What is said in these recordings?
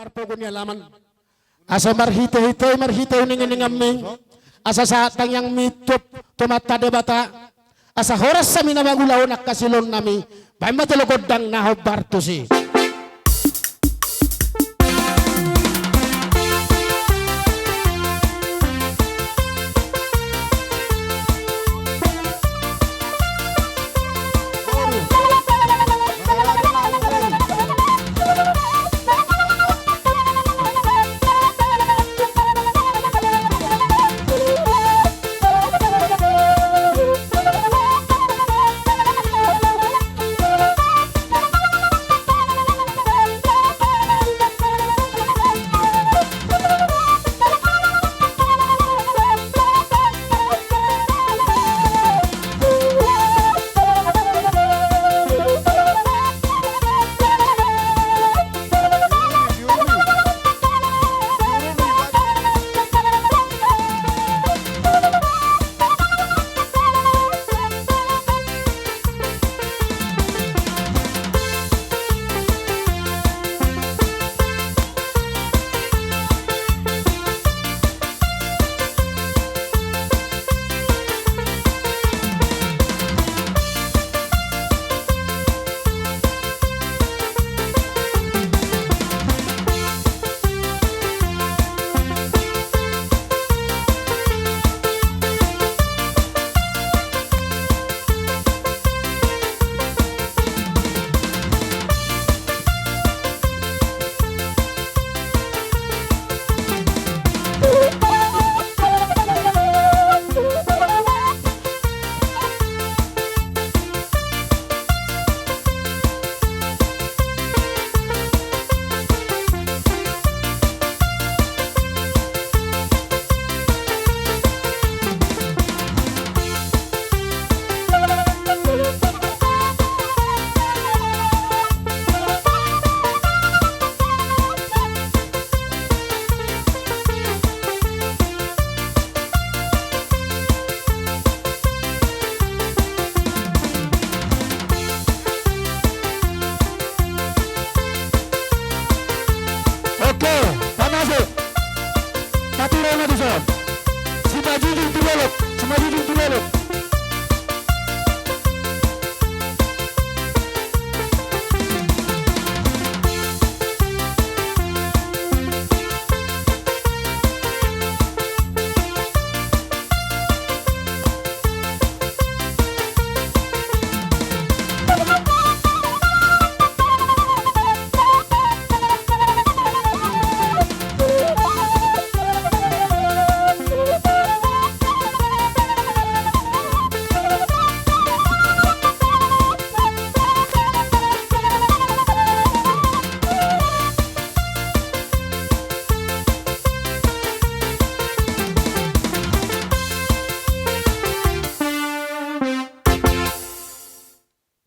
marpogon niya laman. Asa marhite ning asa saat yang mitup tumata debata. Asa horas sa minamagulaw nakasilon nami. Bay matulogod dang nahobarto si.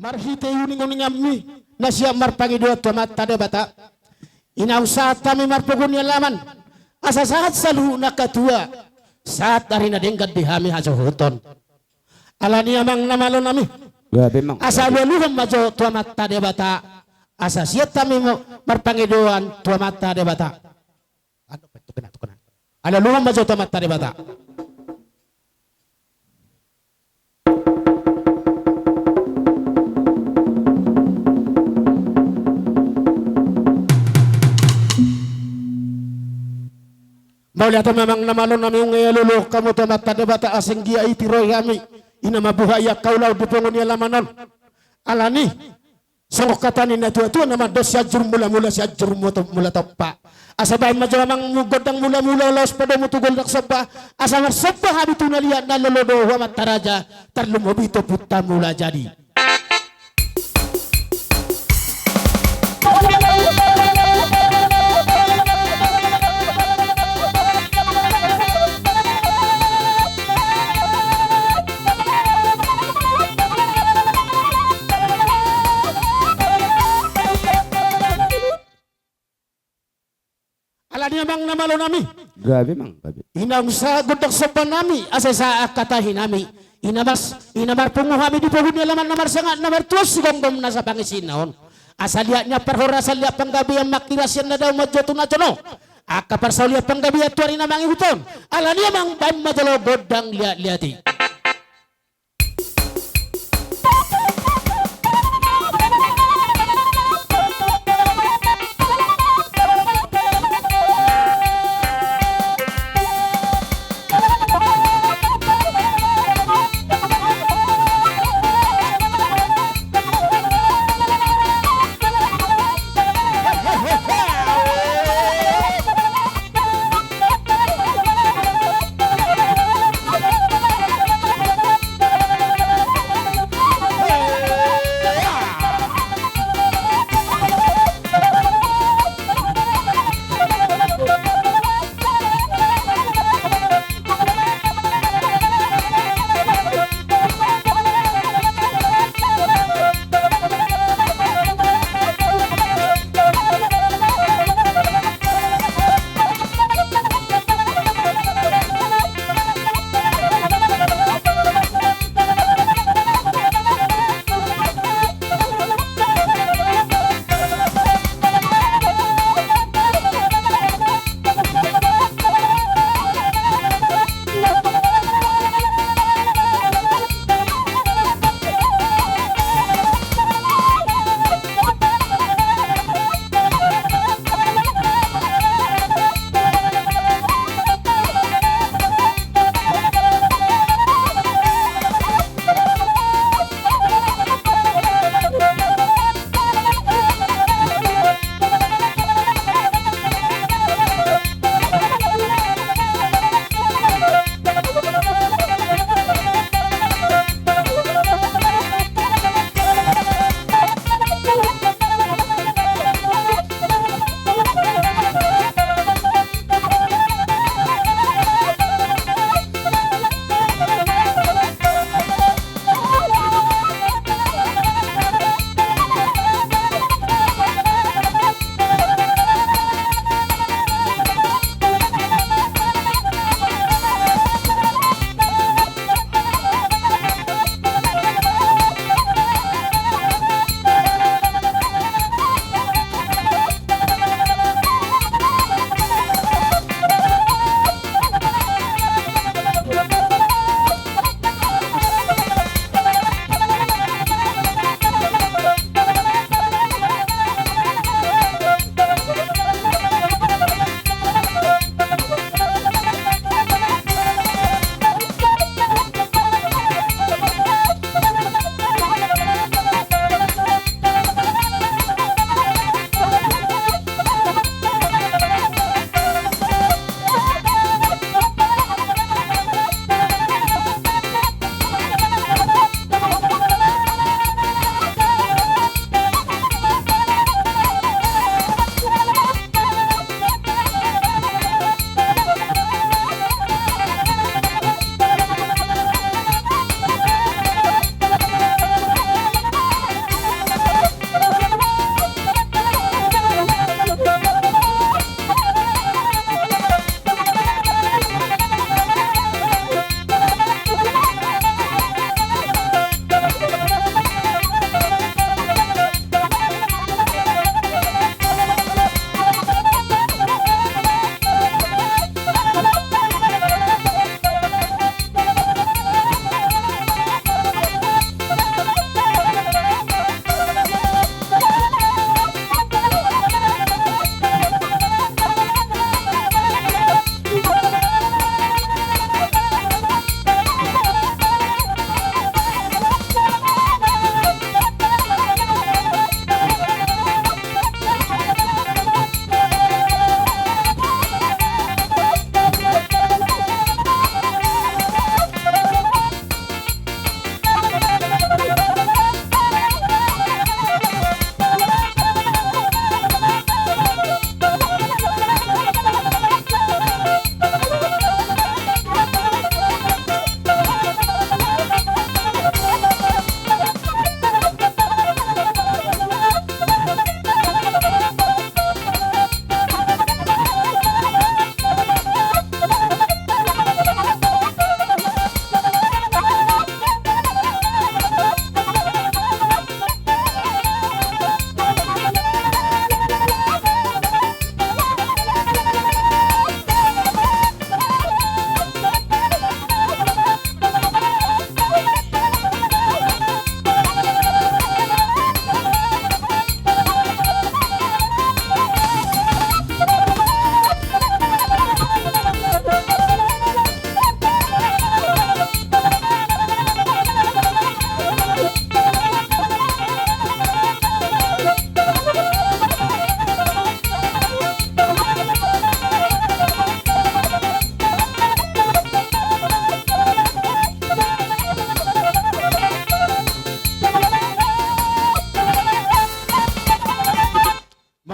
Marhite uning ammi nasya marpangi dua tomat tade bata inausa tami marpogon niya laman asa saat salu nakatua saat dari nadengkat dihami hajo huton alani amang namalo nami asa waluham majo tomat tade bata asa siat tami marpangi dua tomat tade bata tukena ala luham majo tomat tade bata. Maulia to memang namalon nami ungayalulu kamu to mata debata asing gia itiroy kami ina mabuhaya kaulau di pongon ya lamanon alani sangok katani na tua nama dos syajur mula syajur mula topa asa bain majamang mugodang mula los pada mutugol dak sopa asa marsopa habitu nalia nalolodo wa mataraja tarlumobito putta mula jadi. Alani amang namalo nami. Grabe mang, grabe. Inang sa gutok sopan nami, asa sa katahin nami. Inamar pungo kami di pohon niya laman namar sangat namar tuos sigong dom nasa pangisinaon. asalianya perhora salia panggabi yang makirasyan na daw madyoto na jono aka parsalia panggabi at tuwari na mangi huton ala niya mang baim madalo bodang liati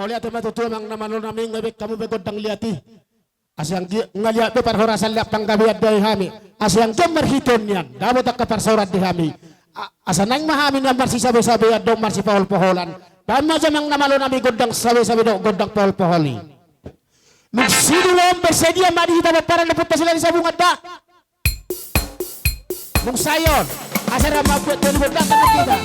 Mau lihat matutua mang namano namin ngabik kamu begodang liati. Asyang ngaliat pe parhorasan liap panggabiat day hami. Asyang gemar hiton yan. Damo tak kaparsorat di hami. Asa nang mahamin yang marsi sabi-sabi at dong marsi pohol-poholan. Damo jamang namalo namin godang sabi-sabi dong godang pohol-poholi. Nagsidulong bersedia madi kita para napunta sila sa bunga da. Nung sayon, asa na mabuat ng bunga ka kita.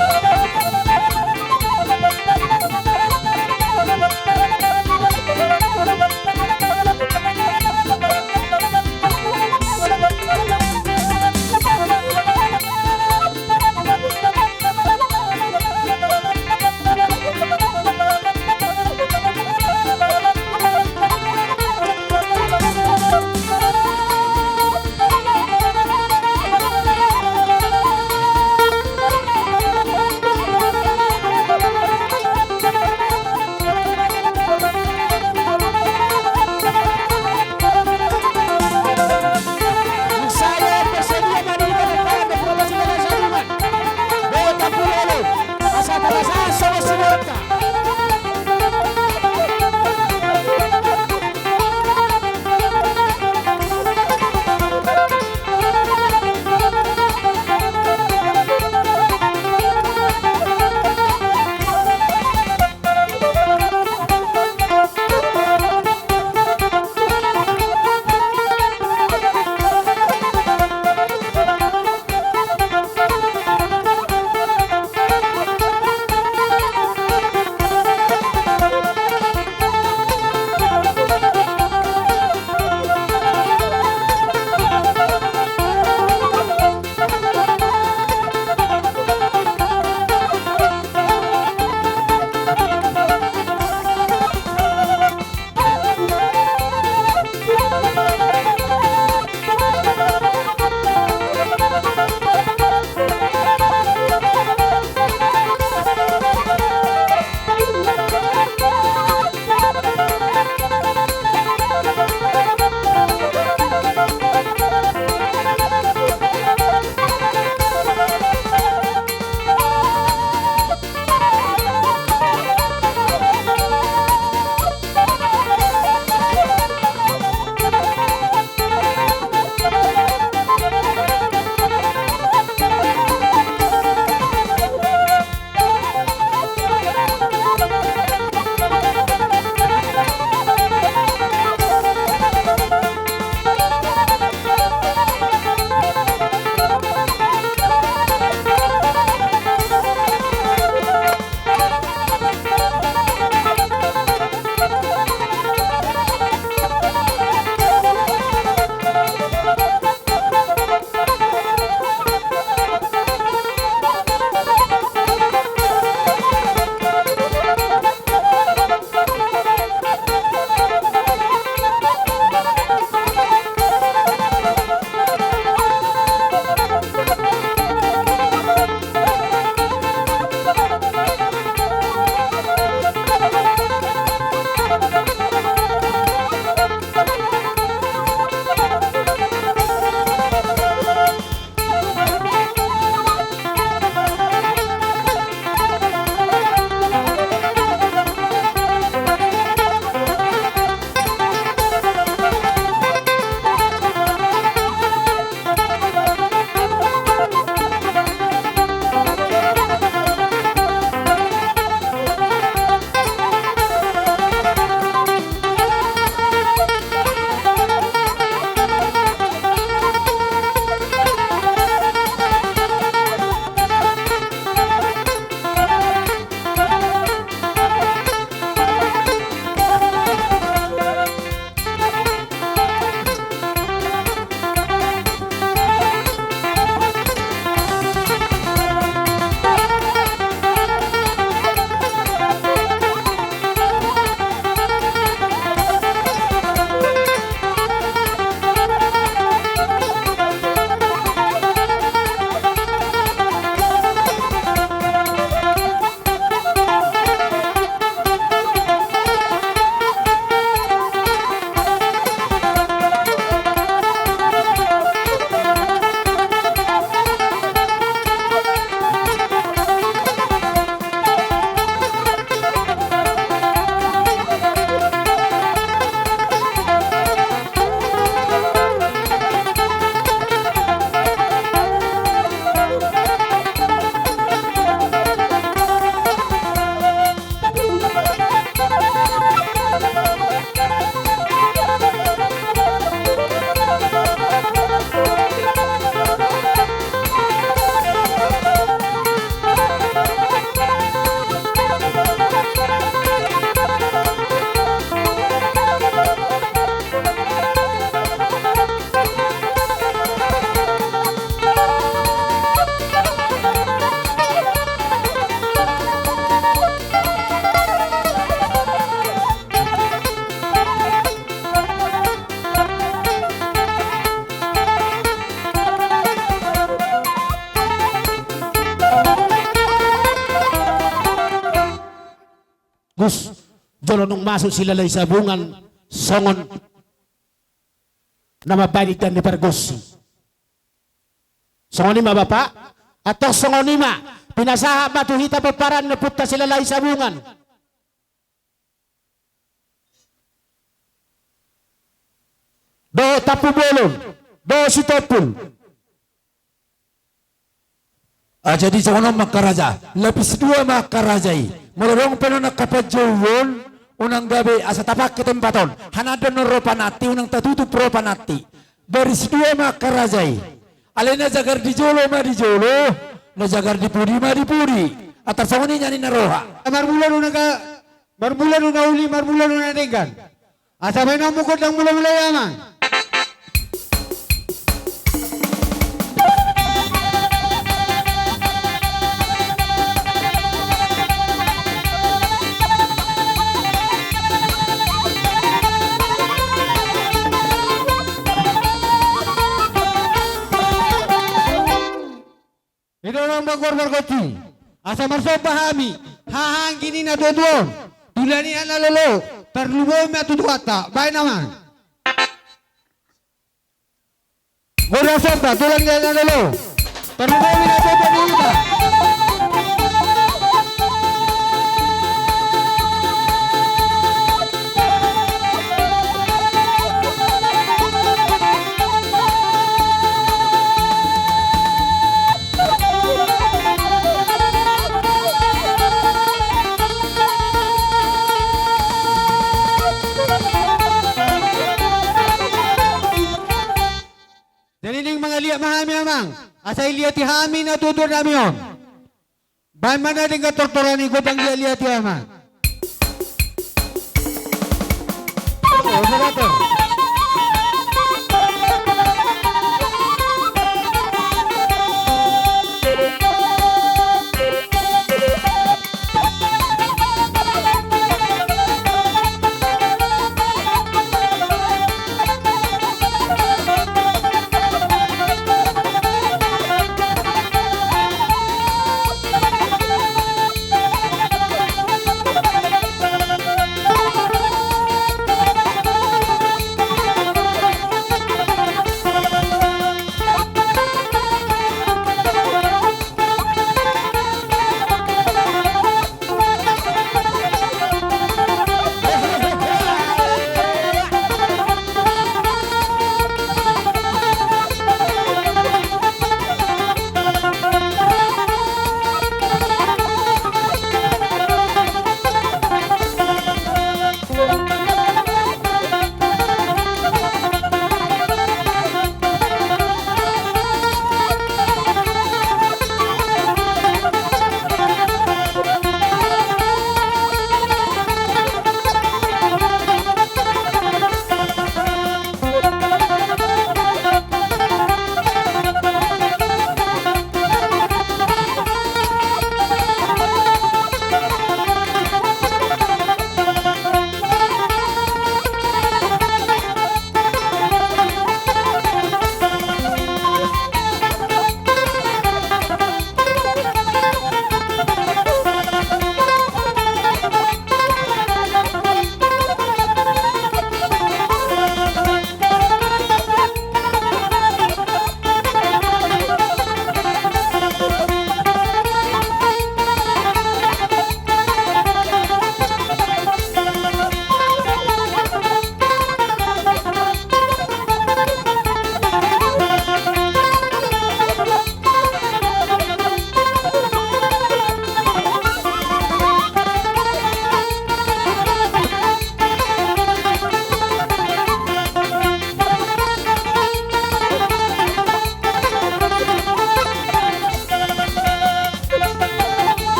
bagus. Jolonong masuk sila lay sabungan, songon, na mabalik dan dipergosi. Songonima bapak, atau songonima, pinasaha matuhita peparan na putta sila lay sabungan. Do tapu bolon, do sitopul. Jadi jangan makaraja, lapis dua makarajai. Melorong penuh nak kapajawon, unang gabi asa tapak ketempaton. Hanada noropanati, unang tatutup ropanati. Dari dua makarajai. Alena jagar di jolo ma di jolo, na jagar di puri ma di puri. Atas sama ni nyani naroha. Marbulan una uli, marbulan una denggan. Asa may namukot ng mula-mula yaman. Ito ang magkorbar koti. Asa marso pahami. Hahang gini na dodon. Tulani ang nalolo. Terluboy na tutuata. Baik naman. Gora sompa. Tulani ang nalolo. Terluboy na tutuata. Daliling mga liya mahami amang. Asa liya ti hami na tutur namin yun. Bahan man natin katortoran ko ang liya ti amang. Operator.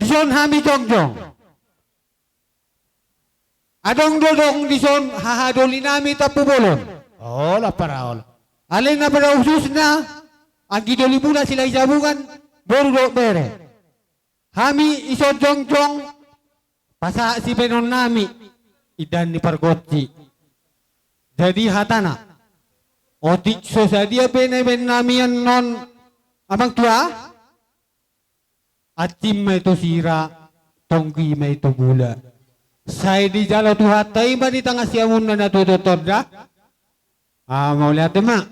Dison hami jongjong. Adong dodong dison hahadoli nami tapubolon. Ola para ola. Alin na pada usus na, ang gidoli muna sila isabungan, baru bere. Hami iso jong-jong, pasa si penon nami, idan ni pargoti. Jadi hatana, otik so sadia ben nami yan non, amang tua, atim may to sira, tonggi may to gula. Say di jalo tu hatay ba di tanga siyamun na natututod na? Mau lihat mak.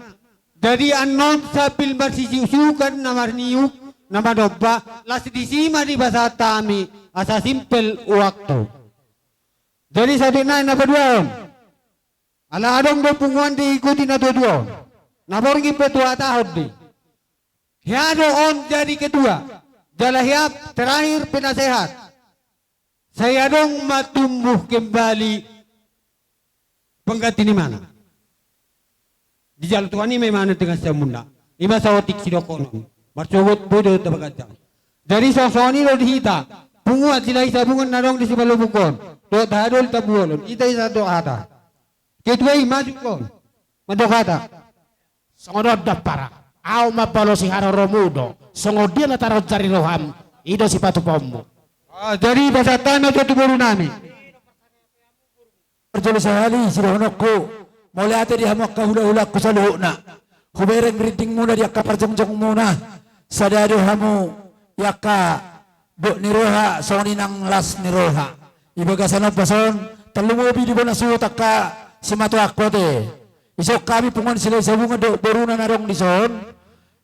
Jadi anon sa pilmar sisiusukan na marniuk na madobba las disima di bahasa tami asa simpel waktu. Jadi sabi na berdua. Ala adong do punguan diikuti na dua. Naborgi petua tahun di. Hiado on jadi kedua. Jalahiap terakhir penasehat. Saya dong matumbuh kembali pengganti di mana? Di jalan Tuhan ini memang dengan semula. Ima sawotik sidokono. Marcogot bodoh tabagajang. Dari sosoni lo dihita. Punguat sila isa bungan narong di sibalubukon. Do tahadol tabuolon. Ita isa do ada. Ketuai maju kon. Madokata. Songodod da para. Au mapalo si haro romudo. Songodia na tarot jari roham. Ido si patu pombo. Jadi bahasa tanah itu baru nami. Perjolo sahali sidohonokku. Mulai ate dia mau kahula-hula ku saluhna. Hubereng rinting muna dia ka parjong-jong muna. Sadado hamu yaka do niroha soni nang las niroha. Ibaga sana pason talungobi di bona suta ka simato akote. Isok kami pungon sila sa bunga do boruna narong di son.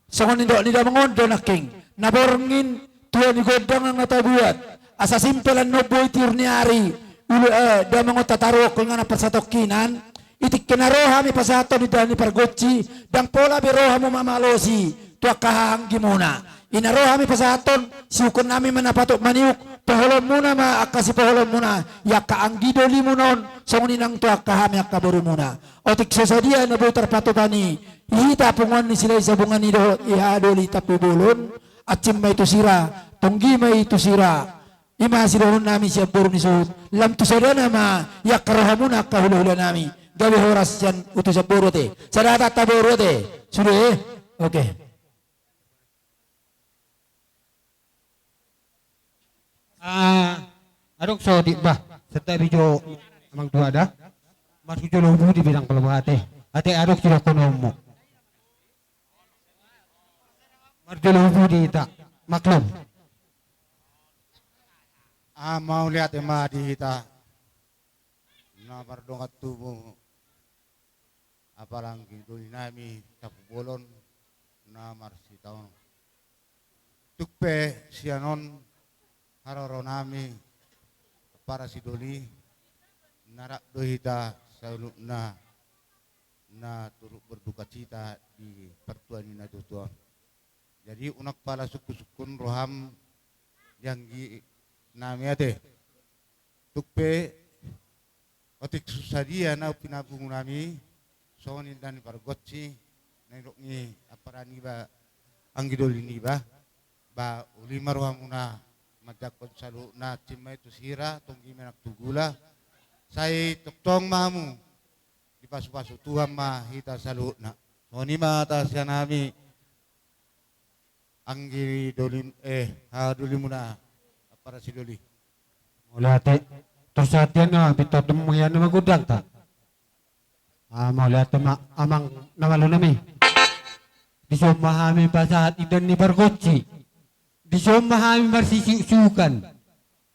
Songon indo nida mangondo naking. Naborngin tuan ni godang ang natabuat. Asa simpelan no boy tirniari. Ulu da mangotataro ko nga napasatokinan. Itik kinaroha mi pasato ni Dani Pargocci dang pola biroha mo mamalosi tua kahanggi muna inaroha mi pasaton siukon nami manapatok maniuk paholon muna ma akasi paholon muna ya kaanggi doli munon songoni nang tua kahami akaburu muna otik sesadia na butar patopani ihita pungon ni sila isabungan ni do ihadoli tapubulon acim may tusira tonggi may tusira ima silahun nami siya puro ni suhut lam tusadana ma ya karoha muna kahula-hula nami gawe horas yan utus sa puro te. Sadata taburo te. Sudah oke. Adok so di bah. Serta bijo amang tua ada. Masuk jo lubu di bidang kalau ate. Ate adok sudah konomo. Marjo lubu di tak maklum. Mau lihat emak di hita. Na pardongat tubuh. Apalagi duli nami tapubolon na marsitaon. Tukpe sianon haroro nami para si doli narak dohita saulu na turut berduka cita di pertuan ina tutuan. Jadi unak pala suku-sukun roham yang nami ate. Tukpe otik susadia na pinabung nami Soni dan Pargocci nairoki aparani ba anggidoli ni ba uli marhamuna madakon salu na cimai tu sira tonggi menak tugula sai toktong mamu di pasu-pasu Tuhan ma hita salu na Soni ma atas nami anggidoli doli muna para sidoli Mulai ate terus hatian na bito temuyan na magudang ta. Mau lihat amang namalo nami. Disumahami pasahat idan ni Pargocci. Disumahami marsisukan.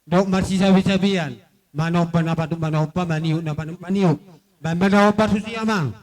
Dok marsisabi-sabian. Manopa na patuk manopa maniu na patuk maniu. Manopa susi amang.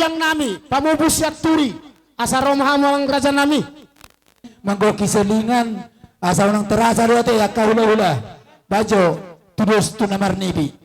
undang nami pamubus ya turi asa romha mawang raja nami Manggo kiselingan asa unang terasa dua te kahula-hula. Bajo tudus tu namar nibi.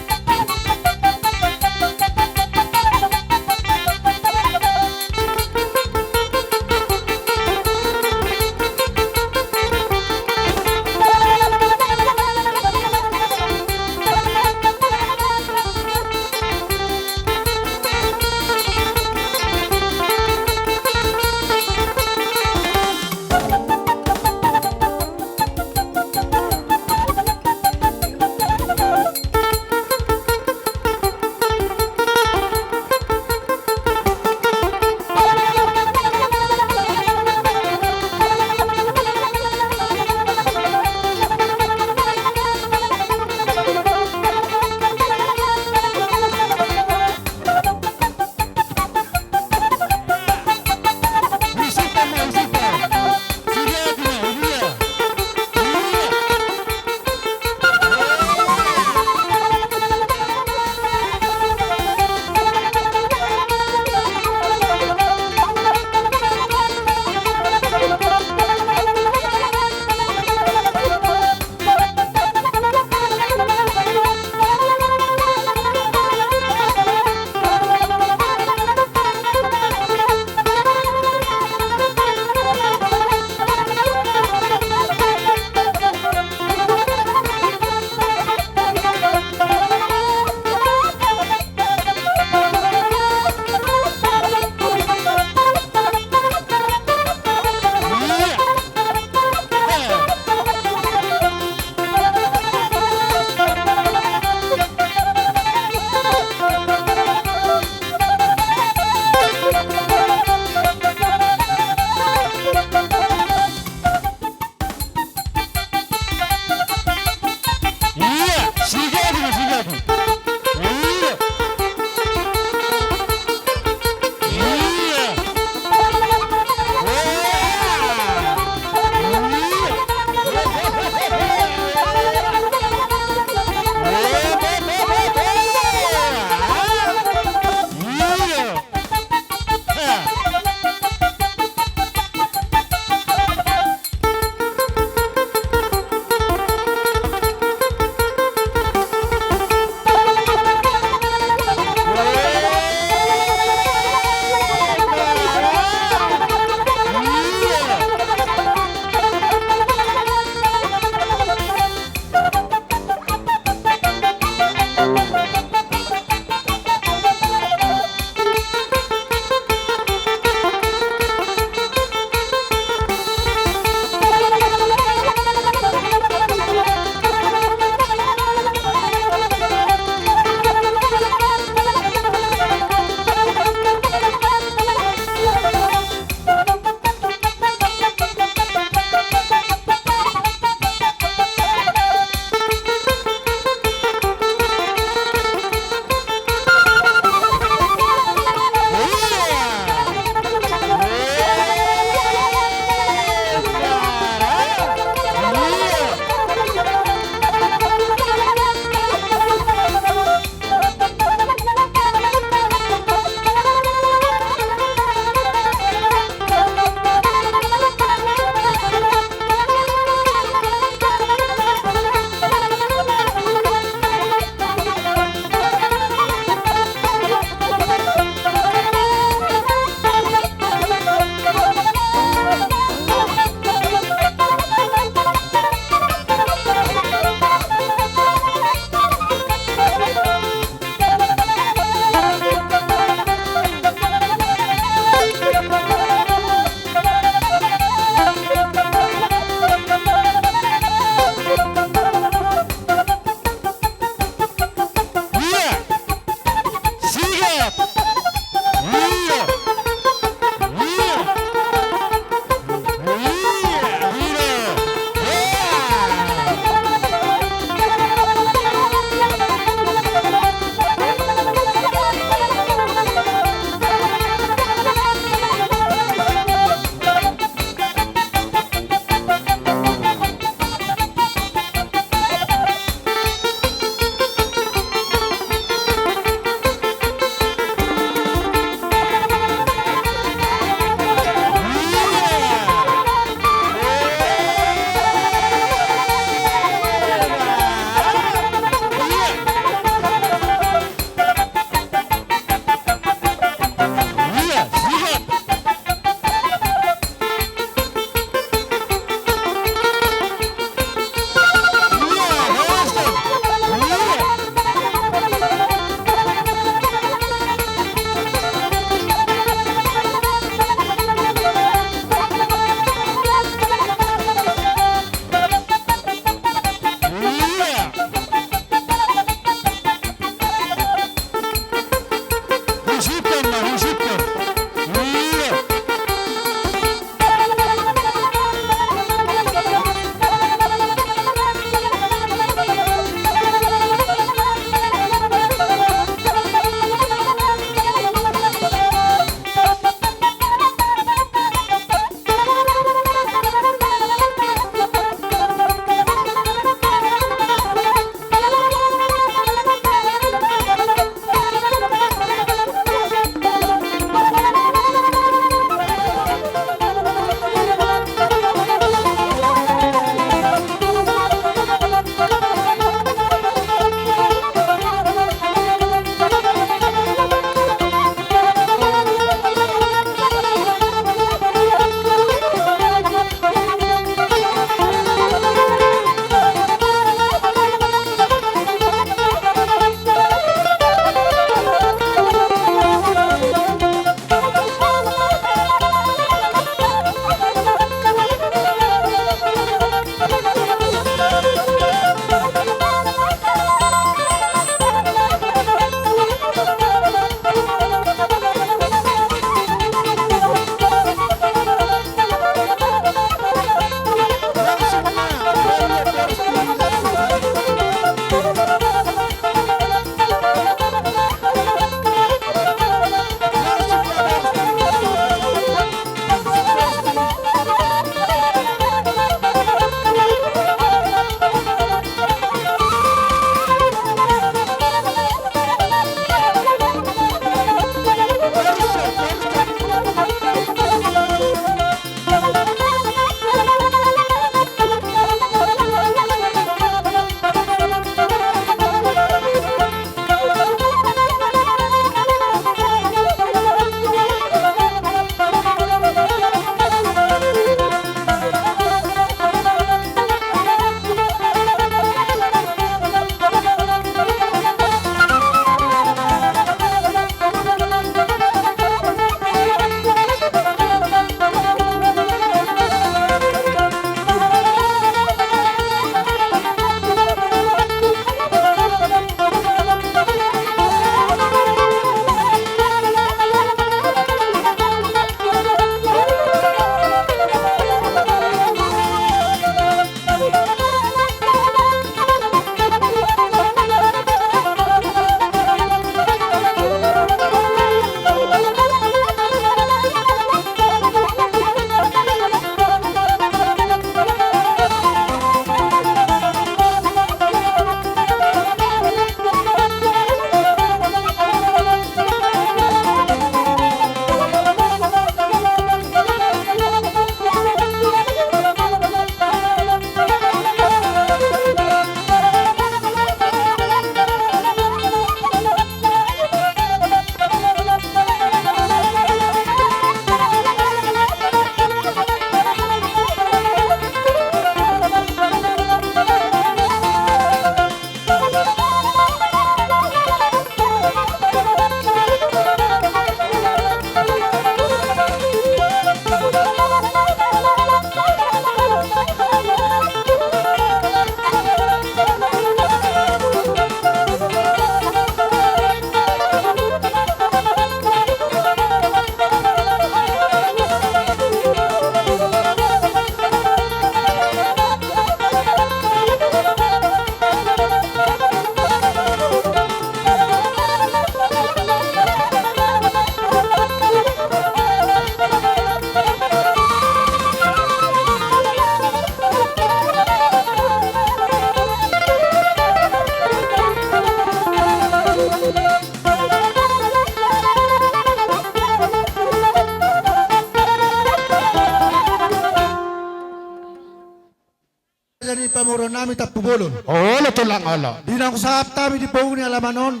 bulol. Olo tulang olo. Di na kusap tami di pau ni alamanon.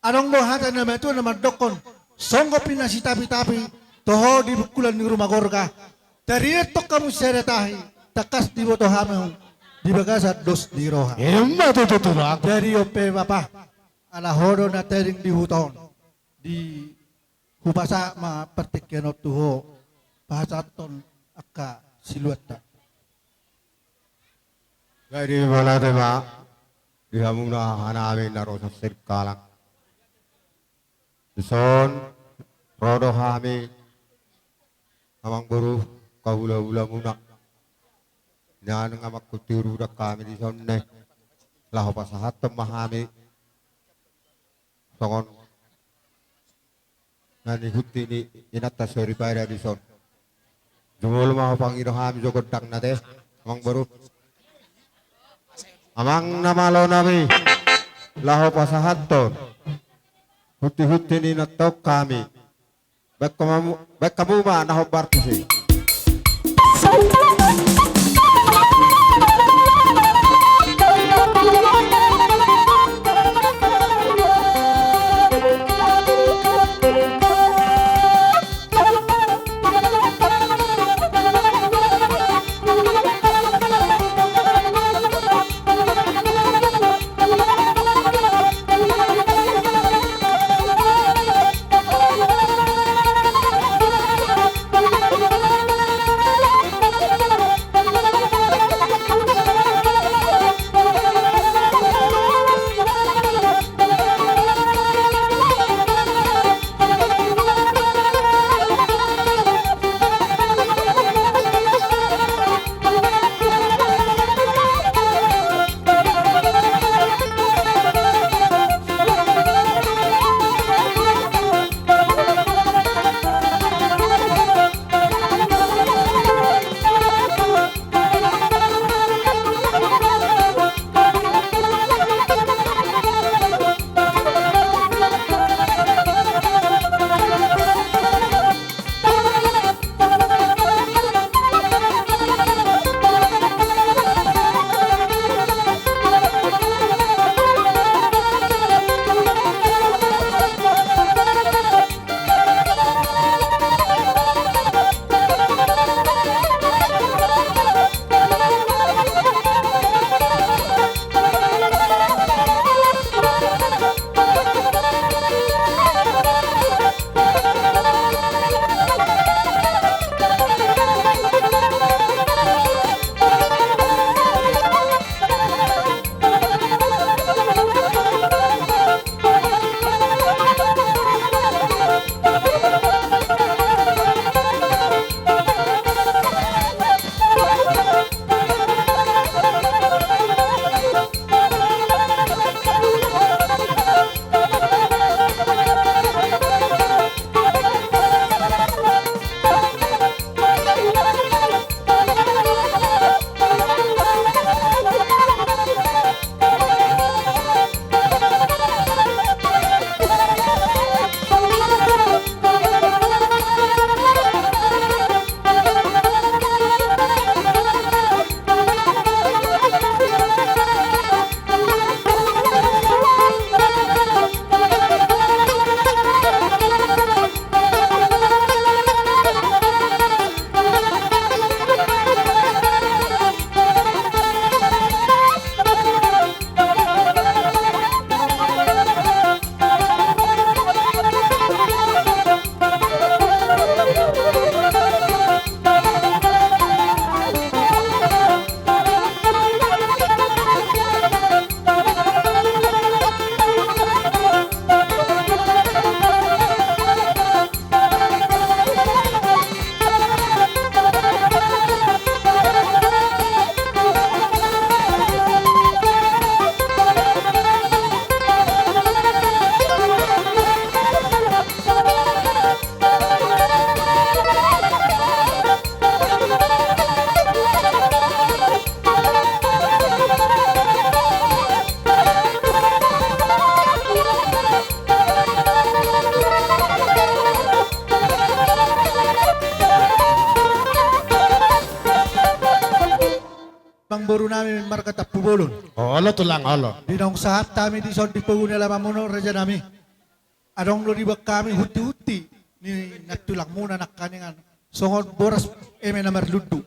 Anong dohatan na meto na madokon. Songgo pinasi tapi-tapi. Toho di bukulan ni rumah gorga. Dari itu kamu seretahi. Takas di boto hamil. Di bagasat dos di roha. Emma tutulang. Dari ope bapa. Ala hodo na tering di huton. Di hupasa ma pertikyan of tuho. Pahasaton aka siluat tak. Jadi wala tema dihamuna hanami narosa sirkalang. Dison rodo hami amang buru kahula-hula muna. Nyan nga makutiru dak kami dison ne. Laho pasahat mahami. Songon ngani huti ni inata sori bayra dison. Jumul mau pangiro hami jogot dang nate amang buru. Amang namalo nami laho pasahaton huti-huti ni natok kami bek kamu ma naho bartisi boru namin markata pubolon. Olo tulang olo. Dinong saat kami di son di paguni alam mo raja nami. Adong lo di bak kami huti-huti ni natulang muna nakaningan. Songon boras eme na marludu.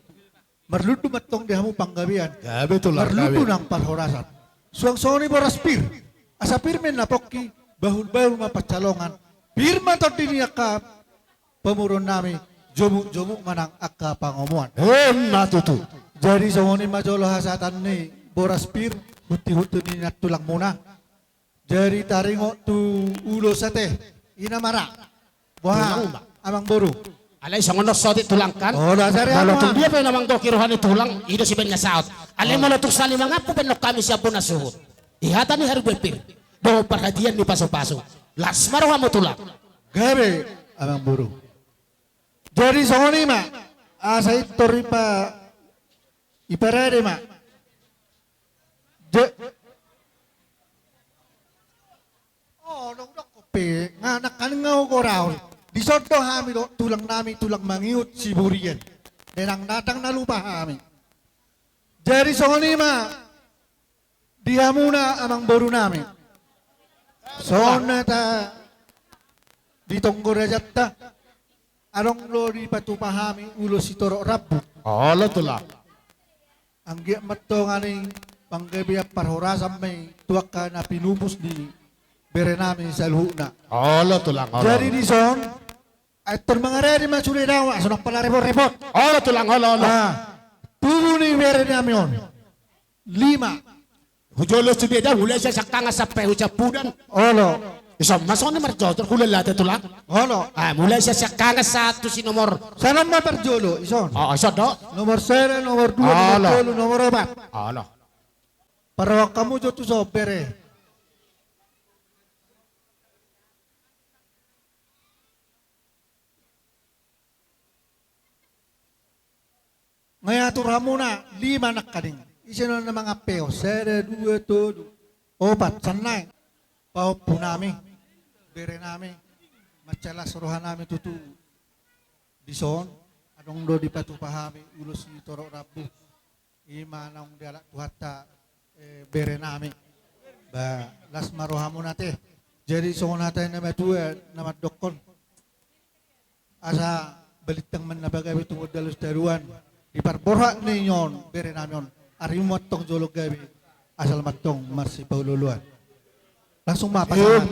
Marludu matong di hamu panggabian. Gabi tulang Marludu gabi. ng parhorasan. Suang soni boras pir. Asa pirmen na poki bahul-bahul mapacalongan. Pirma to diniyaka pemurun nami jomu-jomu manang akka pangomuan. Matutu. Jadi songoni majolo hasatan ni boras pir huti-huti ni natulang muna. Jadi taringo tu ulo sate inamara. Wah, amang boru. Alay sa ngono sotit tulang kan. Oh, dasari Kalau ako. tu dia pa namang do kiruhan tulang, ida si ben nga saot. Alay mo na tuk sali mga po penok kami siya po na suhot. Ihata ni haru pir. Do perhatian ni paso-paso. Las maruha mo tulang. Gabe amang boru. Jadi songoni ma asa itori pa iparade ma. Oh, dong kopi nganak kan ngau korau. Di sodo hami do tulang nami tulang mangiut si burian. Denang datang na lupa hami. Jadi songoni ma diamuna amang boru nami. Sona ta ditonggo rajatta. Anong lo di patupahami ulo si toro rabu. Olo tulang. Ang giamat to nga ni panggabiya parhorasan may tuwak ka na pinubos di bere namin sa luhuna. Olo tulang olo. Jadi di son, at mga redi man suli daw, aso nang pala report. Olo tulang olo olo. Tubo ni bere namin yun. 5. Hujolo si beda hula siya sa kanga sa peho sa pudan. Olo. Isa masok ni marjotor hula lata tulang. Olo. Mula siya sa kanga sa tu si nomor. Sana maperjolo, ison. Isa do. Nomor 0, nomor 2, Olo. nomor 3, nomor 4. Olo. Para kamu jotu so bere. Ngaya turamu na 5 nakaning. Isino na mga peo. 1, 2, 3, 4, sanay. Paupo namin. Bere namin. Matsala suruhan namin tutu. Dison. Anong do di patupahami. Ulos ni Toro Rabu. Ima nang dialak tuhata. Bere namin. Ba, las maruhamu nate. Jadi songon natin na matuwa na madokon. Asa balitang man nabagabi tungod dalos daruan. Iparborha ninyon, bere namin. Arimot tong jolog gabi. Asal matong marsi paululuan. Langsung mapasahan.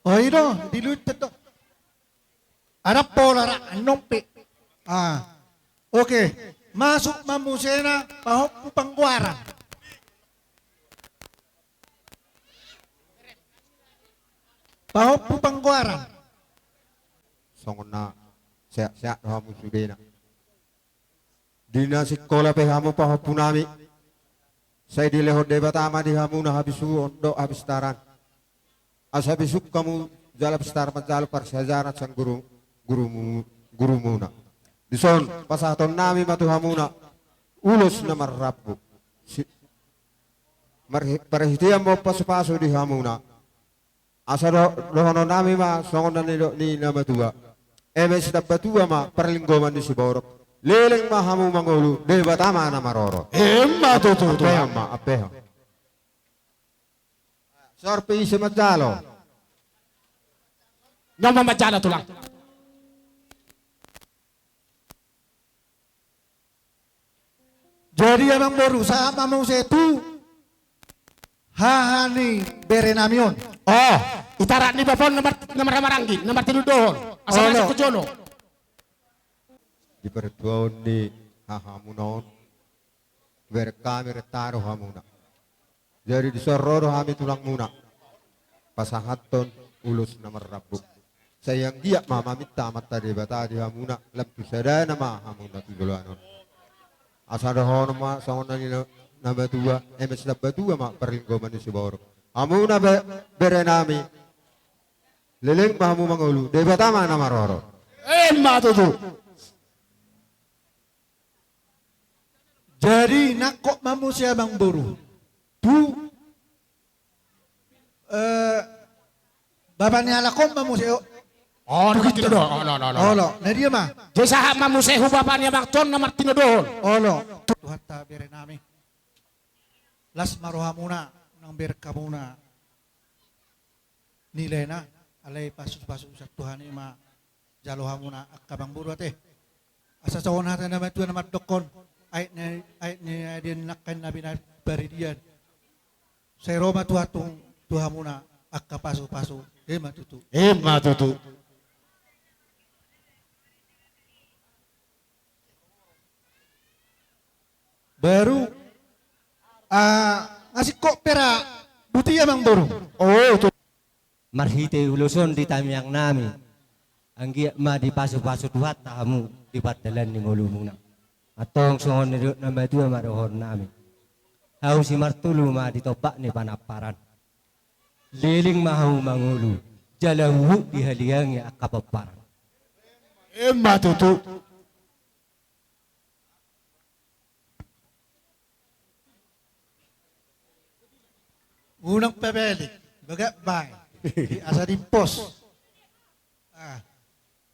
Oh, ino, diluted to. Arap po lara, anong pi. Okay. Masuk mamusena, pahok po pangguara. Pahok po pangguara. Songon na siya hamu sudena. Dina sikola pe hamu pahapunami. Saya dilehod debatama di hamu na habisu ondo habis taran. Asa bisuk kamu jala bestar menjalo parsajarat sang guru muna. Dison pasaton nami matu hamuna ulos na marrabu. Perhitian mo pasu-pasu di hamuna. Asa lohono nami ma songon na ni nama tua. Emes dabatua ma perlinggoman di siborok. Leleng ma hamu mangulu debatama na maroro. Emma tutu. Apeho. Sorpi si Majalo. Nama macana tulang. Jadi emang baru sama mau setu. Hahani bere namion. Oh, itara ni bapon nomor maranggi, nomor tilu dohon. Asal Olo. masuk ke jono. Di pertuaun ni hahamu naon. Berkami retaro hamuna. Jadi disororo hami tulang muna. Pasahaton ulus na marrabu. Sayang dia mama minta mata di bata di hamuna. Lampu sadana ma hamuna tujuluanon. Asal hono ma sangon na nila na batua. Emes na batua ma perlinggoman ni si Borok. Hamuna bere nami. Leleng ma hamu mangulu. Di bata ma na maroro. Emma tutu. Jadi nakok mamusia bang buru. Tu bapaknya alakom mamusia. Oh, begitu doh. Oh, no. Olo, nah dia mah. Jadi sahak mamusehu bapaknya bang ton na Martino doon. Olo, Tuhan ta bere nami. Las marohamuna nang berkamuna. Nilai na alay pasus-pasus sa Tuhan ima jalohamuna akabang buru ate. Asa sawon natin naman ito na matdokon. Ay ni din nakan nabi na baridian. Sa Roma tuhatong tuhamuna akapaso-paso. Matutu. Matutu. Baru ngasih kok pera buti ya bang buru. Oh, tu. Marhite uluson di tamyang nami. Anggi ma di paso-paso tuhat tamu di padalan ni ngulumuna. Atong songon ni nama dua marohon nami. Hau si martulu ma ditobak ni panaparan. Liling mahu mangulu. Jalahu di haliang ya akapaparan. Matutu. Unang pebelik, bagay, asa di pos.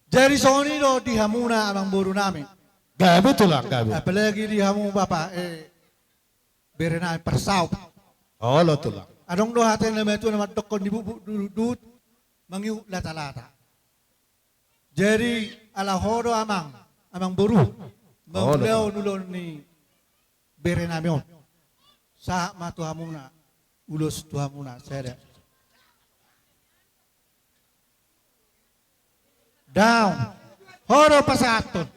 Jadi soni do di hamuna abang buru namin. Gabi tu lang, gabi. Apalagi di hamu bapa, bere na persaw. Oh, lo tu lang. Adong do hatin na metu na matdokon di bubuk dudut, mangiu lata-lata. Jadi ala hodo amang buru. Manguleo nulon ni bere namin. Sa matu hamuna. Ulus tuhamuna saya. Down. Horo pasaton.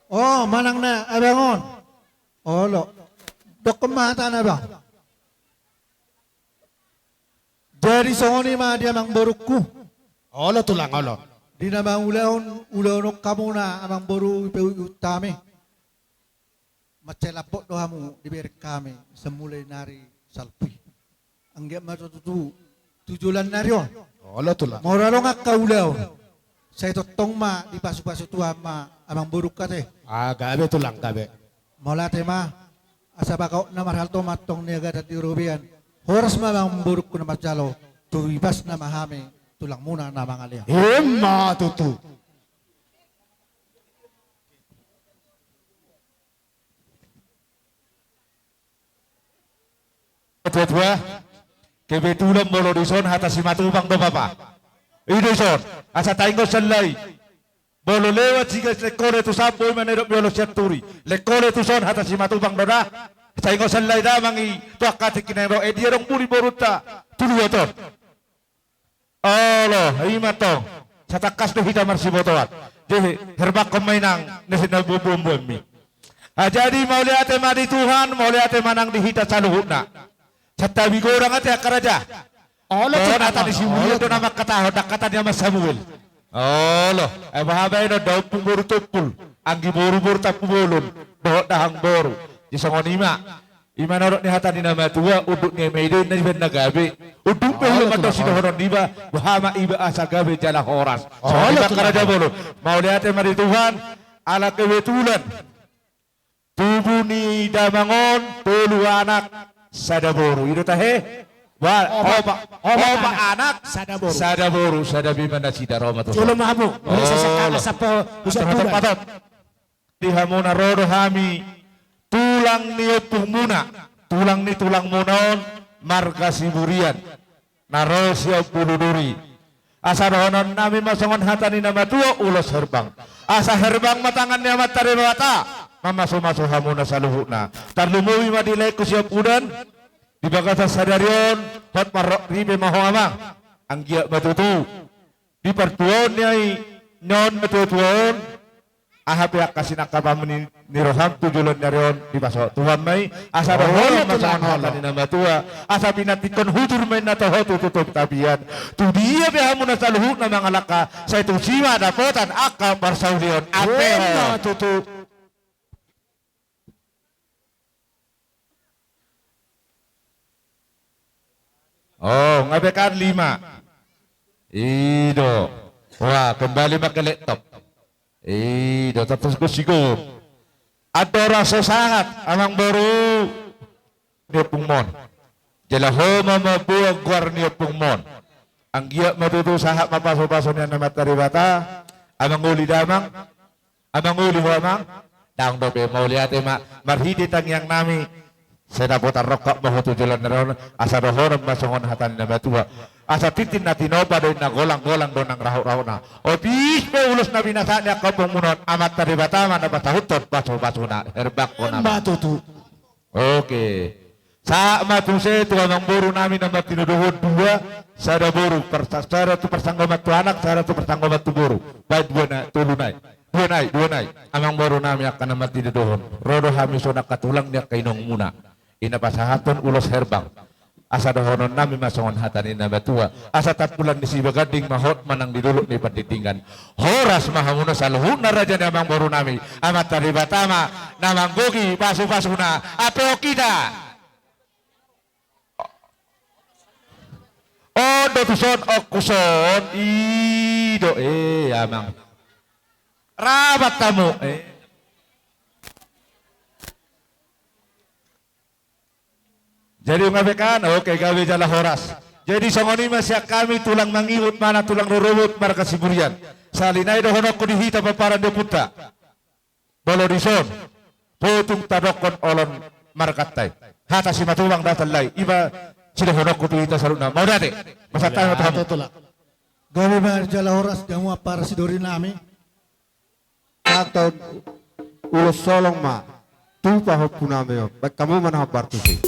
Oh, manang na abangon. Olo. Dok kemata na bang. Jadi soni ma dia mang borukku. Olo tu lang, olo. Di na bang ulaon kamu na amang boru ipe utame. Macelapot dohamu diberi kami semulai nari salpi. Anggap matututu tujulan naryon. Olo tu lang. Moralo nga kaulaw. Sa itotong ma di pasu-pasu tuha ma amang buruk kate. Gabi tu lang, gabi. Mola tema asa bakaw na marhal to matong niaga at European. Horas ma amang buruk ko na matjalo. Tuibas na mahami tulang muna na mga liya. Matutu. Tua kebetulan molo dison hata si matubang do papa. Idison asa taingo salai. Bolo lewat siga lekole tu samboy manero biolo siaturi. Lekole tu son hata si matubang do da. Taingo salai da mangi tu akati kinero edierong puri boruta tulu ator. Olo imato sa takas do hita marsi botoat. Jadi herbak komainang national bubum mi. Jadi mau lihat madi Tuhan, mau lihat manang dihita saluhutna. Sa bigorang ate akaraja. Olo tu Nata di Samuel do nama kata hodak kata dia mas Samuel. Olo, bahabay no daw pumuru tupul. Anggi boru-boru tapu bolon. Dohot dahang boru. Di songonima. Ima norok ni hata ni nama tua uduk ni meide na iban nagabe. Uduk pe lo mato sidohoron diba bahama iba asa gabe jala horas. Olo karaja bolo. Mau lihat mari Tuhan ala kebetulan. Tubuh ni damangon telu anak Sadaboru itu tahe opa anak Sadaboru sadabi mana cita Roma tu. Ulo mahamu. Ulo sasakala sa po. Patot. Di hamuna rodo hami tulang ni opung muna. Tulang ni tulang munaon marga siburian. Narosio puluduri. Asa dohonon nami masongon hatani nama tua ulos herbang. Asa herbang matangan ni amat tarimata. Mamaso-maso hamuna saluhuna. Tarlumuwi madilay ko siya pudan. Di bagasa sadarion. Hot marok ribe mahoamang. Ang giya matutu. Di pertuon niya'y nyon matutuon. Ahapiak kasi nakapaman ni Roham. Tujulon na rin. Di baso. Tuhan may. Asa dohon masangan hata ni namatua. Asa pinatikon hutur may natoho tututup tabian. Tudiya biya hamuna saluhuna mga laka. Sa itong sima dapotan. Aka barsaulion. Apeho. Matutu. Oh, ngabekan 5. Ido. Wah, kembali pakai laptop. Ido, tapos ko siguro. Ada rasa sangat amang baru niya pungmon. Jalahoma mabuag guar niya pungmon. Ang giya matuto sahap mapaso-paso niya na mataribata. Amang uli damang. Amang uli ho amang. Daang dobe mauli ate marhidi tangyang nami. Sa naputar rokak mahutujulan na ron. Asa rohorang masongon hatan na matua. Asa titin na tinopa doon na golang-golang doon ng raho-raho na. O bis may ulos na binasa niya kapong munot. Amat taribatama na batahutot. Baso-baso na. Herbak ko na. Matutu. Okay. Sa matuse ito ang buro namin na matinuduhod dua sa daburo. Sara tu persanggamat tu anak, sara tu persanggamat tu buro. Baik dua na, tulunay. Dua nay. Amang buro namin akan na matinuduhon. Rodo hamiso na katulang niya kainong muna. Inapasahaton ulos herbang. Asa dahonon namin masongon hatanin na batua. Asa tatpulan ni si Bagading mahot manang didulok ni patitingan. Horas mahamuno sa luhun na raja ni amang buro namin. Amat taribatama namang gogi pasu-pasu na apeo kita. O dotuson o kuson ido amang rabat tamu jadi ngabekan oke gawe jala horas jadi songoni masya kami tulang mangiut mana tulang rurubut marga siburian salinay dohonok ko dihita paparan de puta bolo dison potung tadokon olon markatay hata si matulang datalay iba sila honok ko tuwita sa luna. Mau dati, masaktan na tayo. Gabi ba jala oras jamu para si Dori nami? Atau ulos solong ma, tu pahop puname yo. Baik kamu mana bartu sih?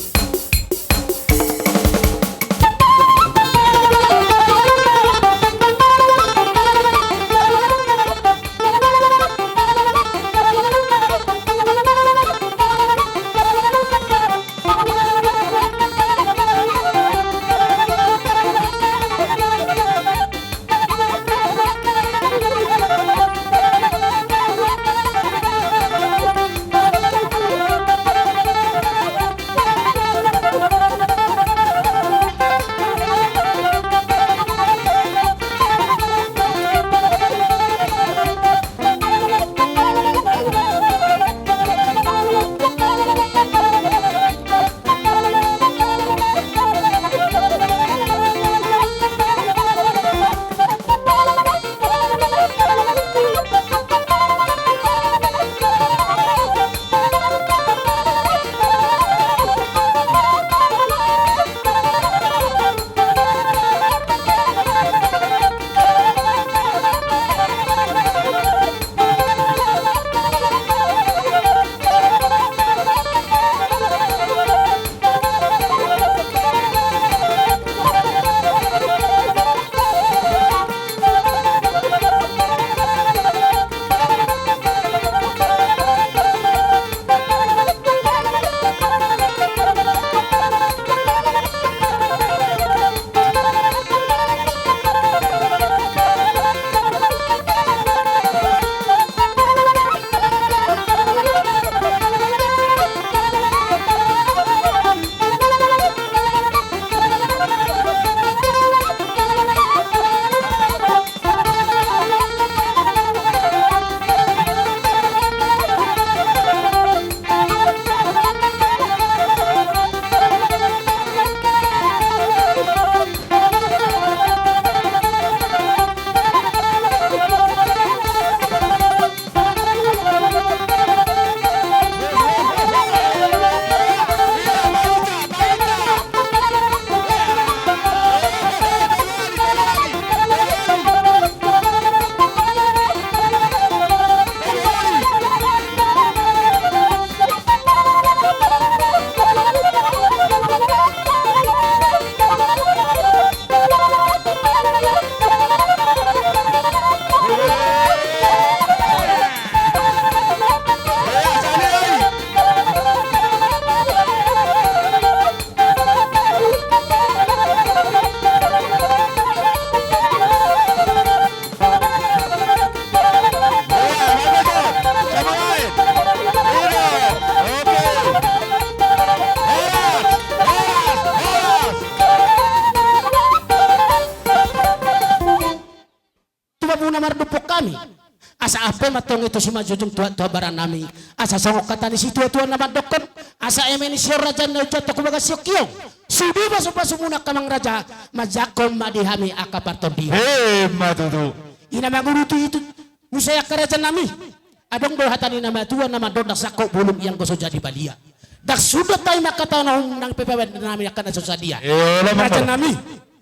asa apa matong itu si majujung tua baran nami asa songok kata ni si tua nama dokon asa emeni si raja na ucap aku baga siokyo sudi basu muna kamang raja majakom madihami akaparton dia Matutu. ina magurutu itu musaya kerajaan nami adong dohatani nama tua nama donda sakok bulung yang goso jadi balia dak sudah tayo makataw nang PPW nami akan aso sa dia kerajaan nami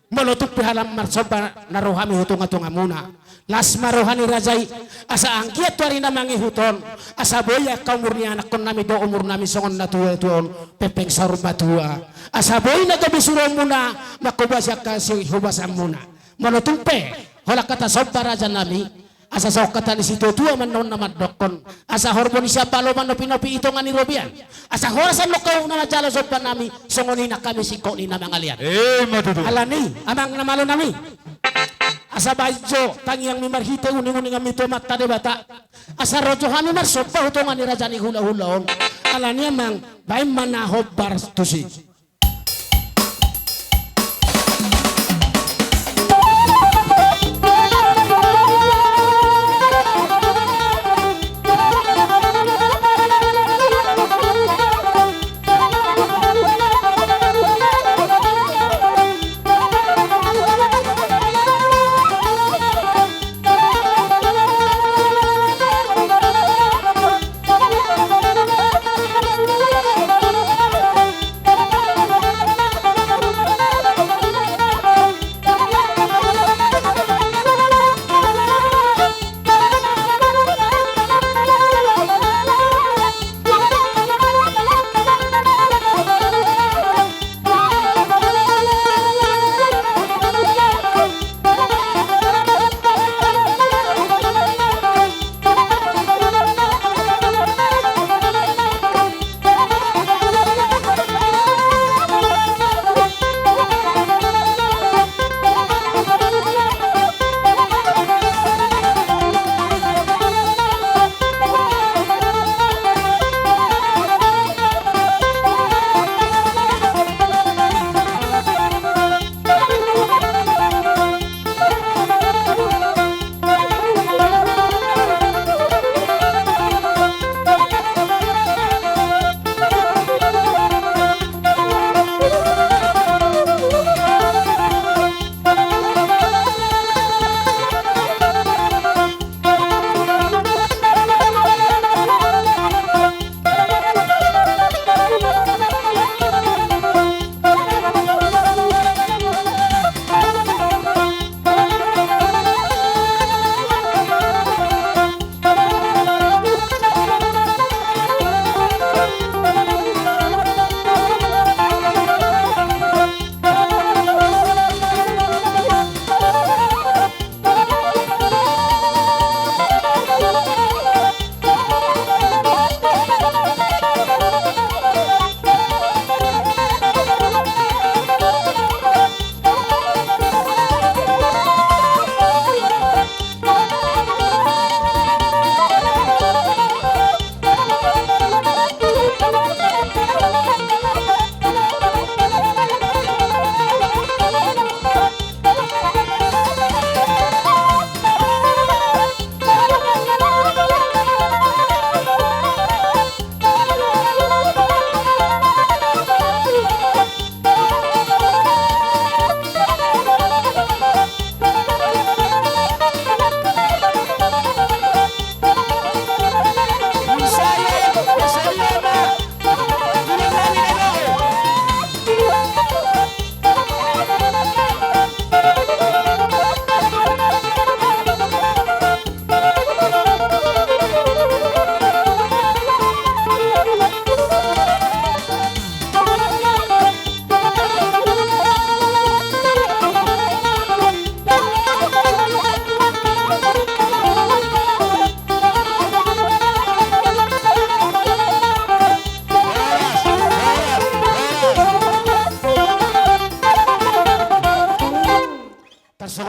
melutup pihalam marsoba narohami hutung-hutunga muna las marohani rajai asa angkiat tuari namangi huton asa boya kau murni anak kon nami do umur nami songon na tuon pepeng sarung batua asa boy na gabi surong muna makubasya kasi hubasang muna melutumpe hola kata soba raja nami asa sok kata ni situ tua manon na madokon asa hormoni siya palo manopi-nopi ito nga ni Robian asa horasan lo kau na majalo soba nami songoni na kami siko ni namang alian Matutu. alani amang namalo nami asa bajo tangi yang mimarhite uning-uning amito mata de bata asa rojo kami marsopa hutongan ni raja ni hula-hulaon alani amang bayi manahob barstusi